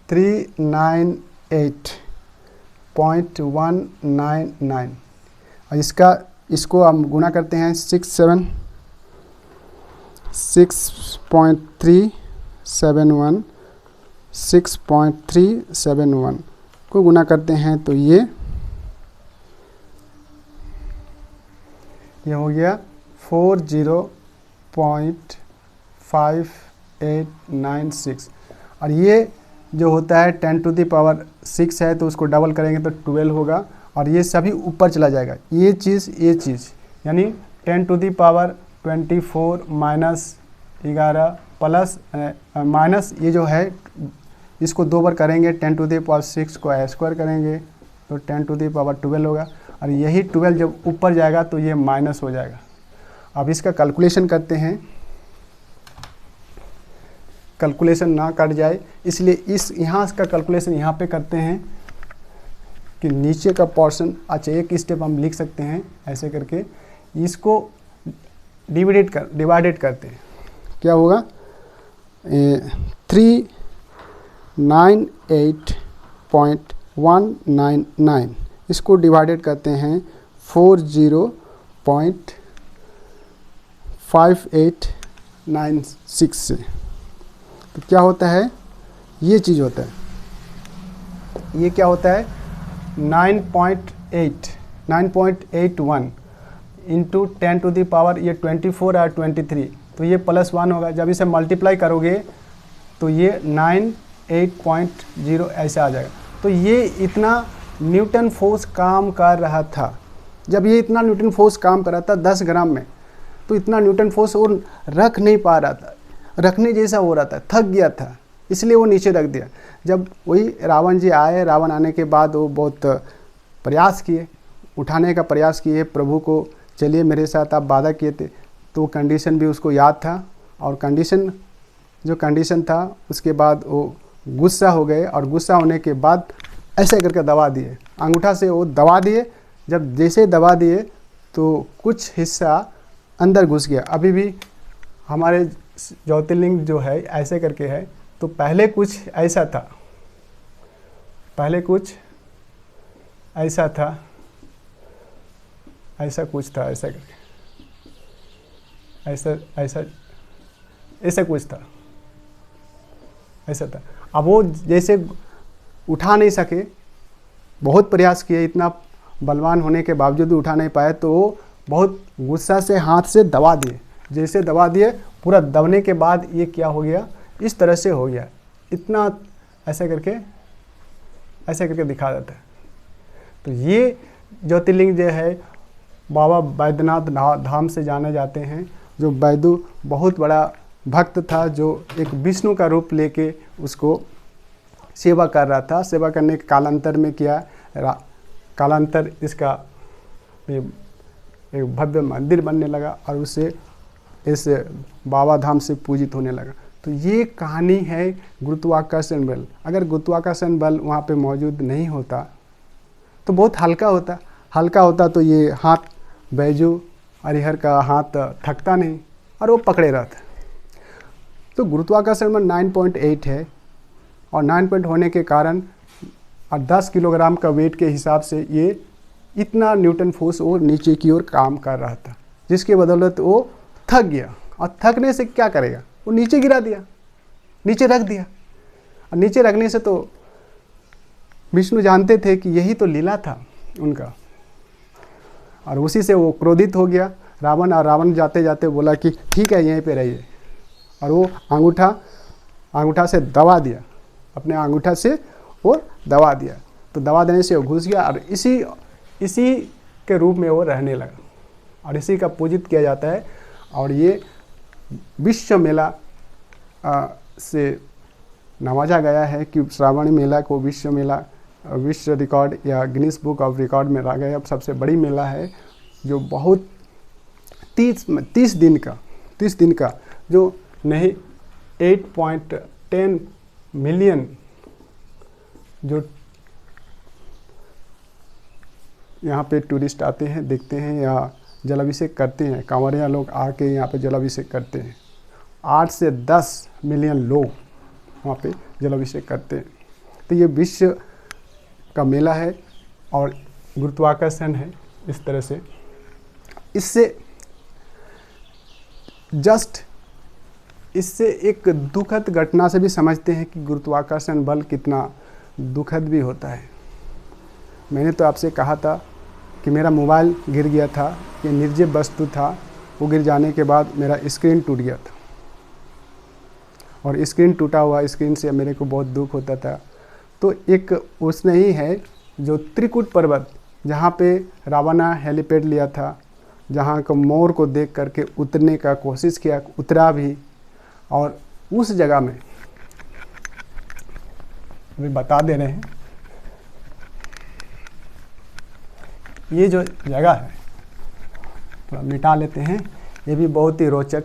398.199, और इसको हम गुना करते हैं 6.371 को गुना करते हैं तो ये हो गया 40.5896, और ये जो होता है 10⁻6 है तो उसको डबल करेंगे तो 12 होगा, और ये सभी ऊपर चला जाएगा, ये चीज़ यानी 10⁻24 माइनस 11 प्लस माइनस ये जो है इसको 2 बार करेंगे, 10⁻6 को स्क्वायर करेंगे तो 10⁻12 होगा, और यही 12 जब ऊपर जाएगा तो ये माइनस हो जाएगा। अब इसका कैलकुलेशन करते हैं, कैलकुलेशन ना कट जाए इसलिए यहाँ का कैलकुलेशन यहाँ पे करते हैं कि नीचे का पोर्शन, अच्छा एक स्टेप हम लिख सकते हैं ऐसे करके, इसको डिवाइडेड करते हैं, क्या होगा 398.199, इसको डिवाइडेड करते हैं 40.5896 से, तो क्या होता है, ये चीज़ होता है, ये क्या होता है 9.81 इंटू 10⁻, ये 24 और 23, तो ये +1 होगा, जब इसे मल्टीप्लाई करोगे तो ये 98.0 ऐसा आ जाएगा। तो ये इतना न्यूटन फोर्स काम कर रहा था। जब ये इतना न्यूटन फोर्स काम कर रहा था 10 ग्राम में, तो इतना न्यूटन फोर्स वो रख नहीं पा रहा था, रखने जैसा हो रहा था, थक गया था, इसलिए वो नीचे रख दिया। जब वही रावण जी आए, रावण आने के बाद वो बहुत प्रयास किए, उठाने का प्रयास किए प्रभु को, चलिए मेरे साथ आप वादा किए थे, तो कंडीशन भी उसको याद था, और कंडीशन जो कंडीशन था उसके बाद वो गुस्सा हो गए, और गुस्सा होने के बाद ऐसे करके दबा दिए, अंगूठा से वो दबा दिए। जब जैसे दबा दिए तो कुछ हिस्सा अंदर घुस गया। अभी भी हमारे ज्योतिर्लिंग जो है ऐसे करके है, तो पहले कुछ ऐसा था, पहले कुछ ऐसा था, ऐसा कुछ था, ऐसा करके ऐसा ऐसा ऐसा कुछ था, ऐसा था। अब वो जैसे उठा नहीं सके, बहुत प्रयास किए, इतना बलवान होने के बावजूद भी उठा नहीं पाए, तो वो बहुत गुस्सा से हाथ से दबा दिए। जैसे दबा दिए, पूरा दबने के बाद ये क्या हो गया, इस तरह से हो गया, इतना ऐसे करके दिखा देता है। तो ये ज्योतिर्लिंग जो है बाबा बैद्यनाथ धाम से जाने जाते हैं। जो बैदू बहुत बड़ा भक्त था, जो एक विष्णु का रूप लेके उसको सेवा कर रहा था। सेवा करने के कालांतर में किया, कालांतर इसका एक भव्य मंदिर बनने लगा, और उससे इस बाबा धाम से पूजित होने लगा। तो ये कहानी है गुरुत्वाकर्षण बल। अगर गुरुत्वाकर्षण बल वहाँ पे मौजूद नहीं होता तो बहुत हल्का होता, तो ये हाथ बैजू हरिहर का हाथ थकता नहीं और वो पकड़े रहता। तो गुरुत्वाकर्षण बल 9.8 है, और 9 होने के कारण और 10 किलोग्राम का वेट के हिसाब से ये इतना न्यूटन फोर्स वो नीचे की ओर काम कर रहा था, जिसके बदौलत वो थक गया। और थकने से क्या करेगा, वो नीचे गिरा दिया, नीचे रख दिया। और नीचे रखने से तो विष्णु जानते थे कि यही तो लीला था उनका, और उसी से वो क्रोधित हो गया रावण। और रावण जाते जाते बोला कि ठीक है यहीं पे रहिए, और वो अंगूठा से दबा दिया, अपने अंगूठा से वो दबा दिया। तो दबा देने से वो घुस गया, और इसी के रूप में वो रहने लगा, और इसी का पूजित किया जाता है। और ये विश्व मेला से नवाजा गया है कि श्रावणी मेला को विश्व रिकॉर्ड या गिनीज बुक ऑफ रिकॉर्ड में रह गया। अब सबसे बड़ी मेला है, जो बहुत 30 दिन का जो नहीं 8.10 मिलियन जो यहाँ पे टूरिस्ट आते हैं, देखते हैं या जलाभिषेक करते हैं। कांवरिया लोग आके यहाँ पे जलाभिषेक करते हैं। 8 से 10 मिलियन लोग वहाँ पे जलाभिषेक करते हैं। तो ये विश्व का मेला है, और गुरुत्वाकर्षण है इस तरह से। इससे एक दुखद घटना से भी समझते हैं कि गुरुत्वाकर्षण बल कितना दुखद भी होता है। मैंने तो आपसे कहा था कि मेरा मोबाइल गिर गया था, ये निर्जीव वस्तु था, वो गिर जाने के बाद मेरा स्क्रीन टूट गया था, और स्क्रीन टूटा हुआ स्क्रीन से मेरे को बहुत दुख होता था। तो एक उसने ही है जो त्रिकुट पर्वत, जहाँ पे रावणा हेलीपैड लिया था, जहाँ को मोर को देख करके उतरने का कोशिश किया, उतरा भी, और उस जगह में अभी बता दे रहे हैं, ये जो जगह है थोड़ा मिटा लेते हैं, ये भी बहुत ही रोचक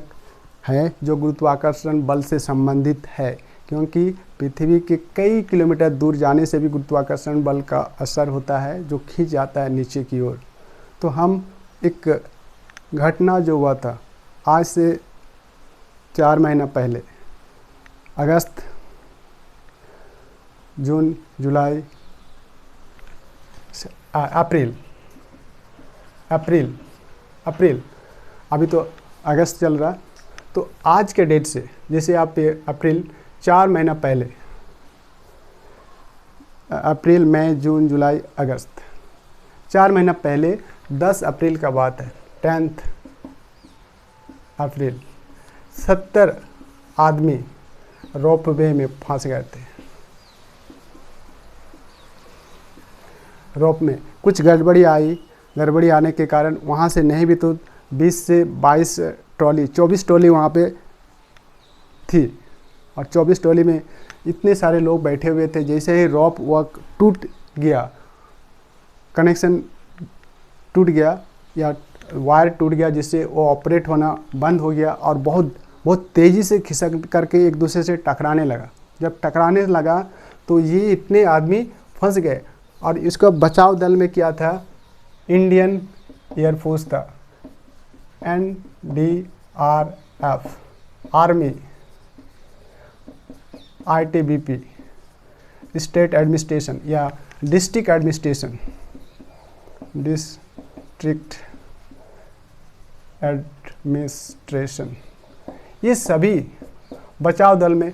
है, जो गुरुत्वाकर्षण बल से संबंधित है, क्योंकि पृथ्वी के कई किलोमीटर दूर जाने से भी गुरुत्वाकर्षण बल का असर होता है, जो खींच जाता है नीचे की ओर। तो हम एक घटना जो हुआ था आज से 4 महीना पहले, अगस्त, जून, जुलाई, अप्रैल, अभी तो अगस्त चल रहा। तो आज के डेट से, जैसे आप अप्रैल 4 महीना पहले, अप्रैल, मई, जून, जुलाई, अगस्त, 4 महीना पहले 10 अप्रैल का बात है, 10 अप्रैल, 70 आदमी रोपवे में फंस गए थे। रोप में कुछ गड़बड़ी आने के कारण वहाँ से नहीं भी तो 20 से 22 ट्रॉली 24 ट्रॉली वहाँ पे थी, और 24 ट्रॉली में इतने सारे लोग बैठे हुए थे। जैसे ही रोप वर्क टूट गया, कनेक्शन टूट गया या वायर टूट गया, जिससे वो ऑपरेट होना बंद हो गया और बहुत तेज़ी से खिसक करके एक दूसरे से टकराने लगा। जब टकराने लगा तो ये इतने आदमी फंस गए, और इसका बचाव दल में क्या था, इंडियन एयरफोर्स था, NDRF, army, ITBP, state administration या डिस्ट्रिक्ट एडमिनिस्ट्रेशन, ये सभी बचाव दल में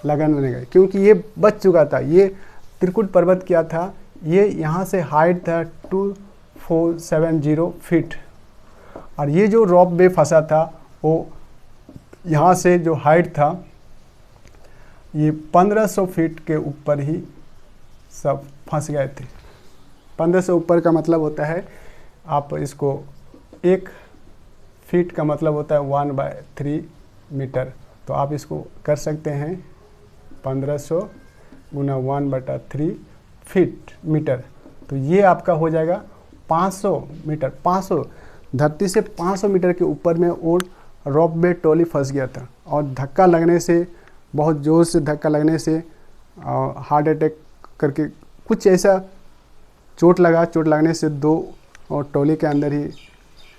लगने गए, क्योंकि ये बच चुका था। ये त्रिकुट पर्वत क्या था, ये यहाँ से हाइट था 2470 फीट, और ये जो रॉप में फंसा था वो यहाँ से जो हाइट था ये 1500 फीट के ऊपर ही सब फंस गए थे। 1500 ऊपर का मतलब होता है, आप इसको 1 फीट का मतलब होता है 1/3 मीटर, तो आप इसको कर सकते हैं 1500 गुना 1/3 फीट मीटर, तो ये आपका हो जाएगा 500 मीटर। 500 धरती से 500 मीटर के ऊपर में वो रॉप में ट्रॉली फंस गया था, और धक्का लगने से, बहुत ज़ोर से धक्का लगने से हार्ट अटैक करके कुछ ऐसा चोट लगने से 2 और ट्रॉली के अंदर ही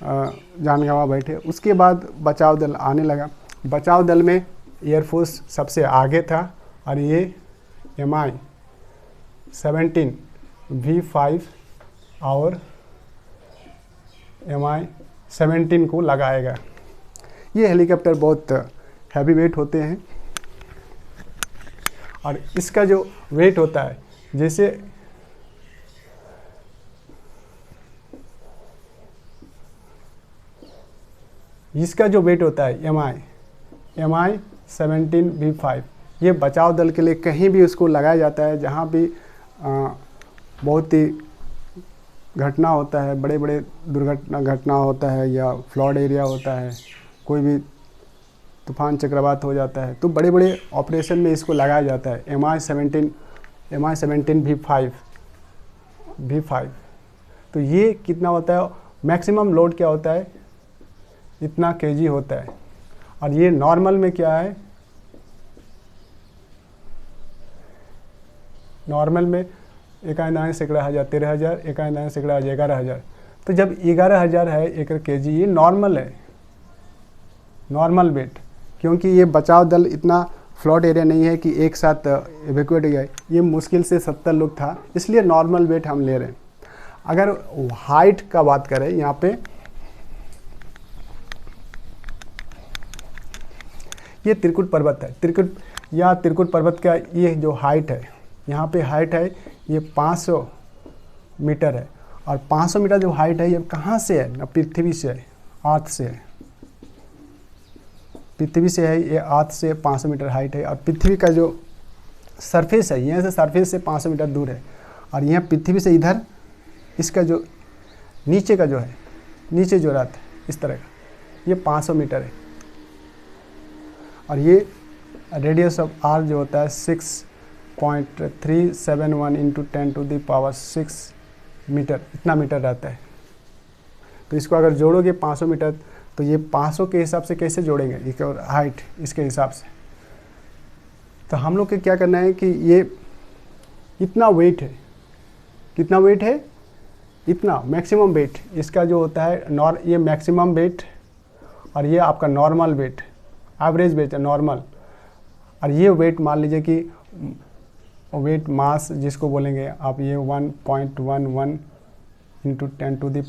जान गंवा बैठे। उसके बाद बचाव दल आने लगा। बचाव दल में एयरफोर्स सबसे आगे था, और ये MI-17 V5 और MI-17 को लगाएगा। ये हेलीकॉप्टर बहुत हैवी वेट होते हैं, और इसका जो वेट होता है, जैसे इसका जो वेट होता है MI-17 V5, ये बचाव दल के लिए कहीं भी उसको लगाया जाता है जहाँ भी बहुत ही घटना होता है, बड़े बड़े घटना होता है, या फ्लड एरिया होता है, कोई भी तूफान चक्रवात हो जाता है, तो बड़े बड़े ऑपरेशन में इसको लगाया जाता है। MI-17 V5। तो ये कितना होता है, मैक्सिमम लोड क्या होता है, इतना kg होता है, और ये नॉर्मल में क्या है, नॉर्मल में 1 सैकड़ा हज़ार 13,000, 1 सैकड़ा 11,000। तो जब 11,000 है 1 kg, ये नॉर्मल है, नॉर्मल वेट, क्योंकि ये बचाव दल इतना फ्लड एरिया नहीं है कि एक साथ इवैक्यूएट हो जाए। ये मुश्किल से 70 लोग था, इसलिए नॉर्मल वेट हम ले रहे हैं। अगर हाइट का बात करें, यहाँ पे ये त्रिकुट पर्वत है, त्रिकुट पर्वत का ये जो हाइट है, यहाँ पे हाइट है ये 500 मीटर है, और 500 मीटर जो हाइट है ये कहाँ से है, ना पृथ्वी से है, अर्थ से है, पृथ्वी से है, ये अर्थ से 500 मीटर हाइट है। और पृथ्वी का जो सरफेस है, यहाँ से सरफेस से 500 मीटर दूर है, और यहाँ पृथ्वी से इधर इसका जो नीचे का जो है, नीचे जो रहता है इस तरह का, ये 500 मीटर है, और ये रेडियस ऑफ आर जो होता है 6.371 × 10⁻⁶ मीटर, इतना मीटर रहता है। तो इसको अगर जोड़ोगे 500 मीटर, तो ये 500 के हिसाब से कैसे जोड़ेंगे, एक और हाइट इसके हिसाब से। तो हम लोग को क्या करना है कि ये इतना वेट है, कितना वेट है, इतना मैक्सिमम वेट इसका जो होता है, ये मैक्सिमम वेट, और ये आपका नॉर्मल वेट, एवरेज वेट है नॉर्मल, और ये वेट मान लीजिए कि वेट मास जिसको बोलेंगे आप, ये 1.11 × 10⁻⁴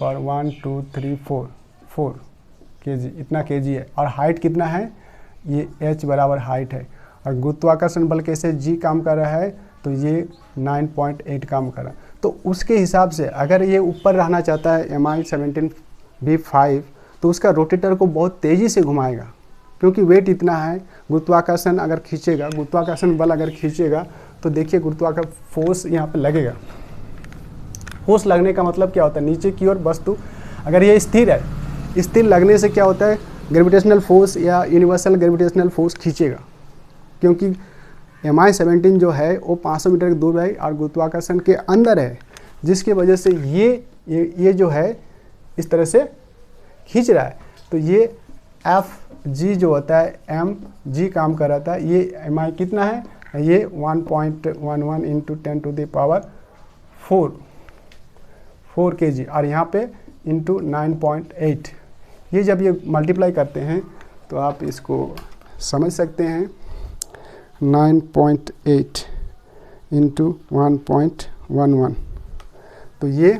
kg, इतना kg है। और हाइट कितना है, ये h बराबर हाइट है, और गुरुत्वाकर्षण बल कैसे g काम कर रहा है, तो ये 9.8 काम कर रहा है। तो उसके हिसाब से अगर ये ऊपर रहना चाहता है MI-17 V5, तो उसका रोटेटर को बहुत तेज़ी से घुमाएगा, क्योंकि वेट इतना है। गुरुत्वाकर्षण अगर खींचेगा, गुरुत्वाकर्षण बल अगर खींचेगा, तो देखिए गुरुत्वाकर्षण फोर्स यहाँ पे लगेगा, फोर्स लगने का मतलब क्या होता है, नीचे की ओर वस्तु अगर ये स्थिर है, स्थिर लगने से क्या होता है, ग्रेविटेशनल फोर्स या यूनिवर्सल ग्रेविटेशनल फोर्स खींचेगा, क्योंकि Mi-17 जो है वो 500 मीटर की दूर है और गुरुत्वाकर्षण के अंदर है, जिसकी वजह से ये जो है इस तरह से खींच रहा है। तो ये Fg जो होता है, mg काम कर रहा था, ये Mi कितना है, ये 1.11 इंटू 10⁴ kg और यहाँ पे इंटू 9.8। ये जब ये मल्टीप्लाई करते हैं तो आप इसको समझ सकते हैं, 9.8 इंटू 1.11, तो ये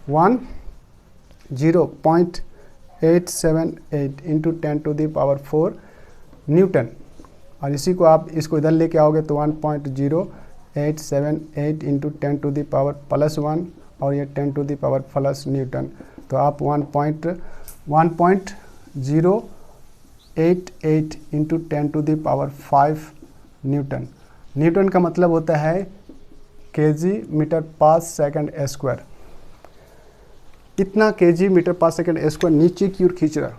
10.878 इंटू 10⁴ न्यूटन। और इसी को आप इसको इधर लेके आओगे तो 1.0878 इंटू 10⁻+1 और ये 10⁻+ न्यूटन। तो आप 1.088 इंटू 10⁵ न्यूटन। न्यूटन का मतलब होता है kg मीटर पर सेकंड स्क्वायर। इतना kg मीटर पर सेकंड स्क्वायर नीचे की ओर खींच रहा।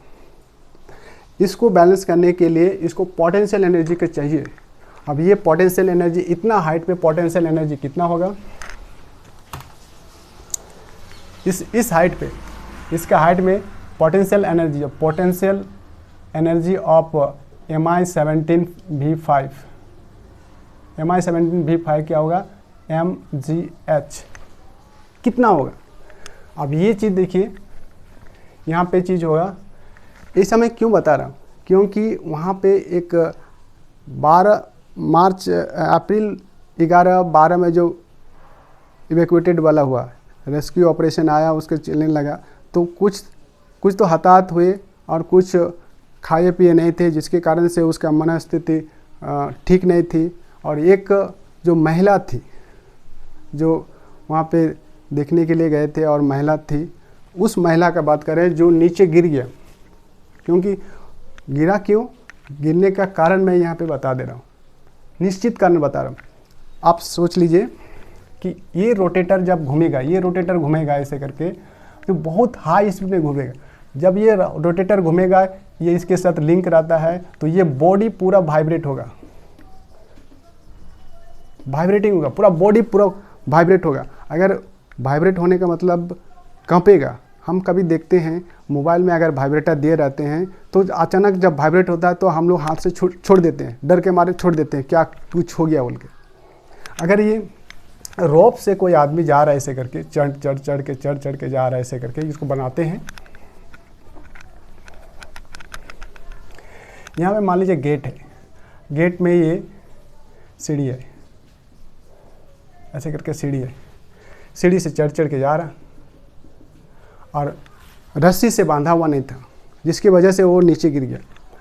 इसको बैलेंस करने के लिए इसको पोटेंशियल एनर्जी का चाहिए। अब ये पोटेंशियल एनर्जी, इतना हाइट पे पोटेंशियल एनर्जी कितना होगा, इस हाइट पे, इसका हाइट में potential energy of Mi-17v5, Mi-17v5 क्या होगा, mgh कितना होगा। अब ये चीज़ देखिए, यहाँ पे चीज़ होगा, इस समय क्यों बता रहा हूँ, क्योंकि वहाँ पे एक 12 11 में जो इवैक्यूएटेड वाला हुआ, रेस्क्यू ऑपरेशन आया, उसके चलने लगा, तो कुछ तो हताहत हुए और कुछ खाए पिए नहीं थे, जिसके कारण से उसका मनस्थिति ठीक नहीं थी। और एक जो महिला थी, जो वहाँ पे देखने के लिए गए थे और महिला थी, उस महिला का बात करें जो नीचे गिर गया। क्योंकि गिरा क्यों, गिरने का कारण मैं यहाँ पे बता दे रहा हूँ, निश्चित कारण बता रहा हूँ। आप सोच लीजिए कि ये रोटेटर जब घूमेगा, ये रोटेटर घूमेगा ऐसे करके, तो बहुत हाई स्पीड में घूमेगा। जब ये रोटेटर घूमेगा, ये इसके साथ लिंक रहता है, तो ये बॉडी पूरा वाइब्रेट होगा, वाइब्रेटिंग होगा, पूरा बॉडी पूरा वाइब्रेट होगा। अगर वाइब्रेट होने का मतलब कांपेगा। हम कभी देखते हैं मोबाइल में अगर वाइब्रेटर दिए रहते हैं तो अचानक जब वाइब्रेट होता है तो हम लोग हाथ से छोड़ देते हैं, डर के मारे छोड़ देते हैं, क्या कुछ हो गया बोल के। अगर ये रोप से कोई आदमी जा रहा है ऐसे करके, चढ़ चढ़ के जा रहा है ऐसे करके, इसको बनाते हैं। यहाँ पे मान लीजिए गेट है, गेट में ये सीढ़ी है, ऐसे करके सीढ़ी है, सीढ़ी से चढ़ के जा रहा और रस्सी से बांधा हुआ नहीं था, जिसकी वजह से वो नीचे गिर गया।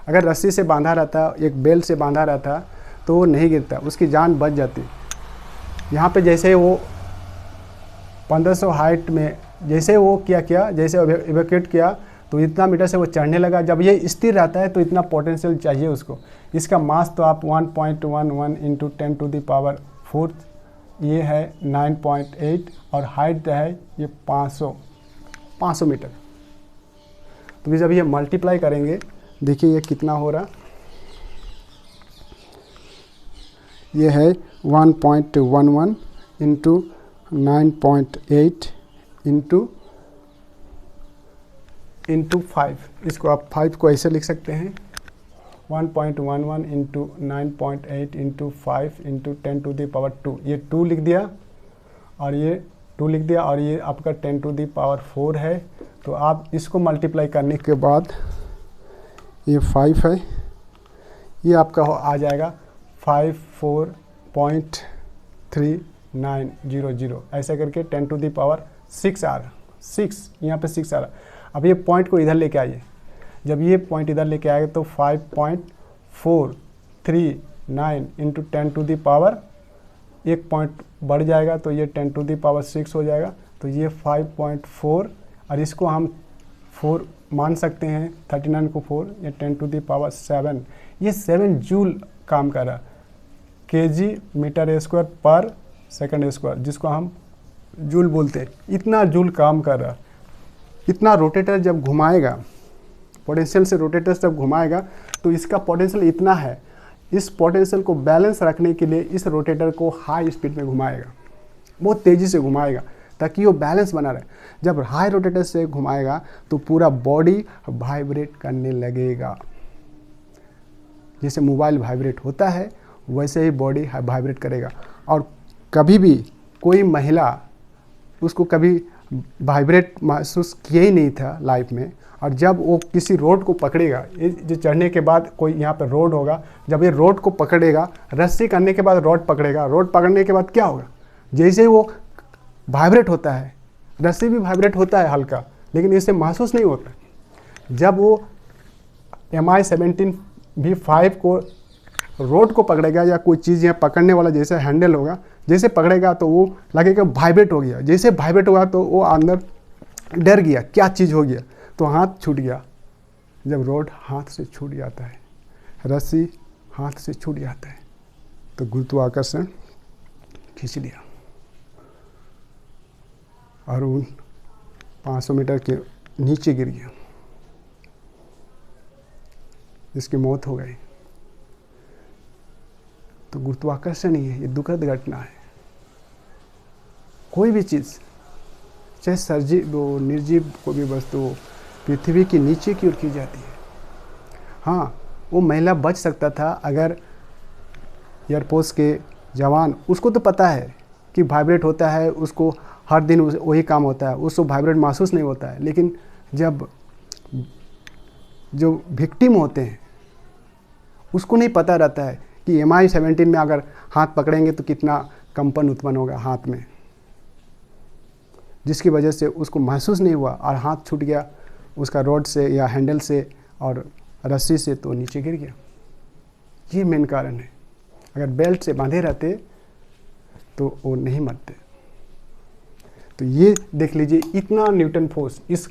अगर रस्सी से बांधा रहता, एक बेल्ट से बांधा रहता, तो वो नहीं गिरता, उसकी जान बच जाती। यहाँ पे जैसे वो 1500 हाइट में जैसे वो किया जैसे इवैक्यूएट किया, तो इतना मीटर से वो चढ़ने लगा। जब ये स्थिर रहता है तो इतना पोटेंशियल चाहिए उसको। इसका मास तो आप 1.11 इंटू 10⁴, ये है 9.8 और हाइट है ये 500 मीटर। तो जब ये मल्टीप्लाई करेंगे, देखिए ये कितना हो रहा, ये है 1.11 इंटू 9.8 इंटू 5। इसको आप 5 को ऐसे लिख सकते हैं, 1.11 इंटू 9.8 इंटू 5 इंटू 10⁻²। ये 2 लिख दिया और ये 2 लिख दिया और ये आपका 10⁻4 है। तो आप इसको मल्टीप्लाई करने के बाद ये 5 है, ये आपका आ जाएगा 54.3900, ऐसा करके 10⁻6 आ रहा, 6 यहाँ पे 6 आ रहा। अब ये पॉइंट को इधर लेके आइए, जब ये पॉइंट इधर लेके आएगा तो 5.439 इंटू 10⁻, एक पॉइंट बढ़ जाएगा तो ये 10⁻6 हो जाएगा। तो ये 5.4 और इसको हम 4 मान सकते हैं, 39 को 4, ये 10⁻7, ये 7 जूल काम कर रहा, kg मीटर स्क्वायर पर सेकंड स्क्वायर, जिसको हम जूल बोलते हैं, इतना जूल काम कर रहा। इतना रोटेटर जब घुमाएगा, पोटेंशियल से रोटेटर जब घुमाएगा तो इसका पोटेंशियल इतना है, इस पोटेंशियल को बैलेंस रखने के लिए इस रोटेटर को हाई स्पीड में घुमाएगा, बहुत तेज़ी से घुमाएगा ताकि वो बैलेंस बना रहे। जब हाई रोटेटर से घुमाएगा तो पूरा बॉडी वाइब्रेट करने लगेगा। जैसे मोबाइल वाइब्रेट होता है वैसे ही बॉडी वाइब्रेट करेगा। और कभी भी कोई महिला उसको कभी वाइब्रेट महसूस किया ही नहीं था लाइफ में, और जब वो किसी रोड को पकड़ेगा, जो चढ़ने के बाद कोई यहाँ पे रोड होगा, जब ये रोड को पकड़ेगा, रस्सी करने के बाद रोड पकड़ेगा, रोड पकड़ने के बाद क्या होगा, जैसे ही वो वाइब्रेट होता है, रस्सी भी वाइब्रेट होता है हल्का, लेकिन इसे महसूस नहीं होता। जब वो MI-17V5 को रोड को पकड़ेगा या कोई चीज़ यहाँ पकड़ने वाला जैसे हैंडल होगा, जैसे पकड़ेगा तो वो लगेगा वाइब्रेट हो गया। जैसे वाइब्रेट होगा तो वो अंदर डर गया, क्या चीज़ हो गया, तो हाथ छूट गया। जब रोड हाथ से छूट जाता है, रस्सी हाथ से छूट जाता है, तो गुरुत्वाकर्षण खींच लिया और उन 500 मीटर के नीचे गिर गया। इसकी मौत हो गई। तो गुरुत्वाकर्षण ही है, ये दुखद घटना है। कोई भी चीज़, चाहे सजीव हो निर्जीव कोई भी वस्तु हो, पृथ्वी के नीचे की ओर की जाती है। हाँ, वो महिला बच सकता था अगर एयरफोर्स के जवान, उसको तो पता है कि वाइब्रेट होता है, उसको हर दिन वही काम होता है, उसको वाइब्रेट महसूस नहीं होता है। लेकिन जब जो विक्टिम होते हैं उसको नहीं पता रहता है कि MI-17 में अगर हाथ पकड़ेंगे तो कितना कंपन उत्पन्न होगा हाथ में, जिसकी वजह से उसको महसूस नहीं हुआ और हाथ छूट गया उसका रोड से या हैंडल से और रस्सी से, तो नीचे गिर गया। ये मेन कारण है। अगर बेल्ट से बांधे रहते तो वो नहीं मरते। तो ये देख लीजिए, इतना न्यूटन फोर्स, इस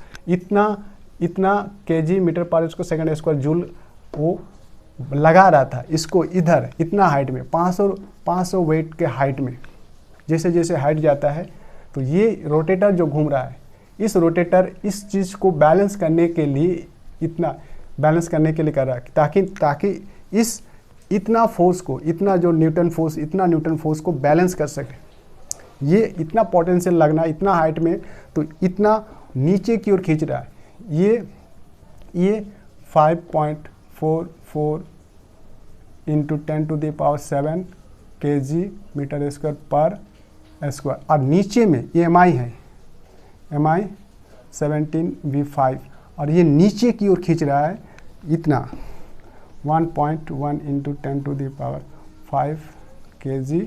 इतना केजी मीटर पर सेकंड स्क्वायर जूल वो लगा रहा था इसको इधर, इतना हाइट में, 500 वेट के हाइट में। जैसे जैसे हाइट जाता है तो ये रोटेटर जो घूम रहा है, इस रोटेटर इस चीज़ को बैलेंस करने के लिए, इतना बैलेंस करने के लिए कर रहा है ताकि इस इतना फोर्स को, इतना जो न्यूटन फोर्स को बैलेंस कर सके। ये इतना पोटेंशियल लगना इतना हाइट में, तो इतना नीचे की ओर खींच रहा है। ये 5.44 × 10⁻⁷ kg मीटर स्क्वायर पर स्क्वायर, और नीचे में ये MI है, MI-17V5, और ये नीचे की ओर खींच रहा है इतना 1.1 × 10⁵ kg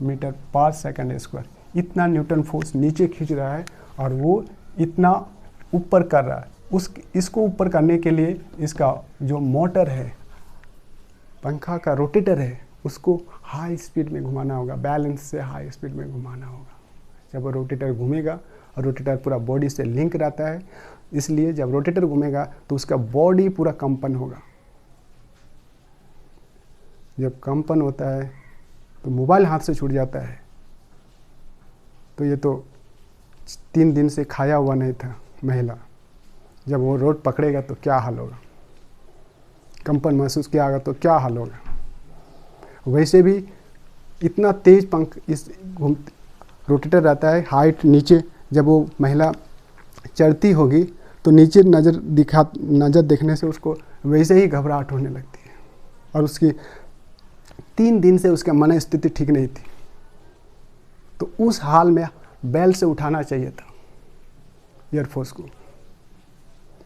मीटर पर सेकंड स्क्वायर। इतना न्यूटन फोर्स नीचे खींच रहा है और वो इतना ऊपर कर रहा है। इसको ऊपर करने के लिए इसका जो मोटर है, पंखा का रोटेटर है, उसको हाई स्पीड में घुमाना होगा, बैलेंस से हाई स्पीड में घुमाना होगा। जब वो रोटेटर घूमेगा, और रोटेटर पूरा बॉडी से लिंक रहता है, इसलिए जब रोटेटर घूमेगा तो उसका बॉडी पूरा कंपन होगा। जब कंपन होता है तो मोबाइल हाथ से छूट जाता है। तो ये तो 3 दिन से खाया हुआ नहीं था महिला, जब वो रोड पकड़ेगा तो क्या हाल होगा, कंपन महसूस किया होगा तो क्या हाल होगा। वैसे भी इतना तेज पंख इस रोटेटर रहता है, हाइट नीचे, जब वो महिला चढ़ती होगी तो नीचे नज़र देखने से उसको वैसे ही घबराहट होने लगती है। और उसकी 3 दिन से उसका मन स्थिति ठीक नहीं थी। तो उस हाल में बेल से उठाना चाहिए था एयरफोर्स को,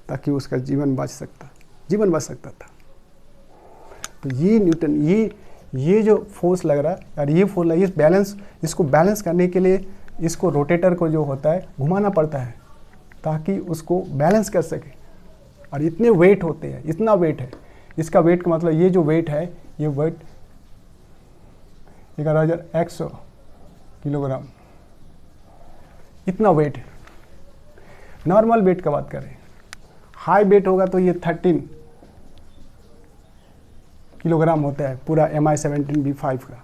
ताकि उसका जीवन बच सकता था। तो ये न्यूटन, ये जो फोर्स लग रहा है, और ये फोर्स लगी, इसको बैलेंस करने के लिए इसको रोटेटर को जो होता है घुमाना पड़ता है ताकि उसको बैलेंस कर सके। और इतने वेट होते हैं, इतना वेट है, इसका वेट का मतलब ये जो वेट है, ये वेट 11,100 किलोग्राम, इतना वेट है। नॉर्मल वेट का बात करें, हाई वेट होगा तो ये 13 किलोग्राम होता है पूरा MI-17V5 का।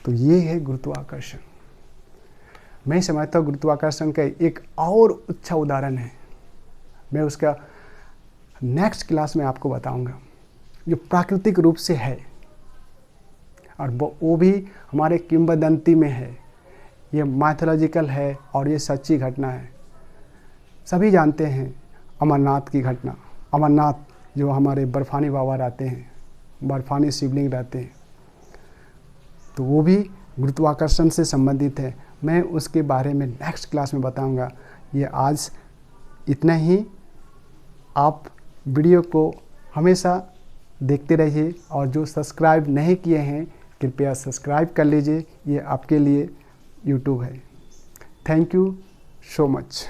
तो ये है गुरुत्वाकर्षण। मैं समझता हूँ गुरुत्वाकर्षण का एक और अच्छा उदाहरण है, मैं उसका नेक्स्ट क्लास में आपको बताऊंगा, जो प्राकृतिक रूप से है और वो भी हमारे किंवदंती में है, ये माइथोलॉजिकल है और ये सच्ची घटना है। सभी जानते हैं अमरनाथ की घटना, अमरनाथ जो हमारे बर्फानी बाबा रहते हैं, बर्फानी शिवलिंग रहते हैं, तो वो भी गुरुत्वाकर्षण से संबंधित है। मैं उसके बारे में नेक्स्ट क्लास में बताऊंगा। ये आज इतना ही। आप वीडियो को हमेशा देखते रहिए और जो सब्सक्राइब नहीं किए हैं कृपया सब्सक्राइब कर लीजिए, ये आपके लिए यूट्यूब है। Thank you so much.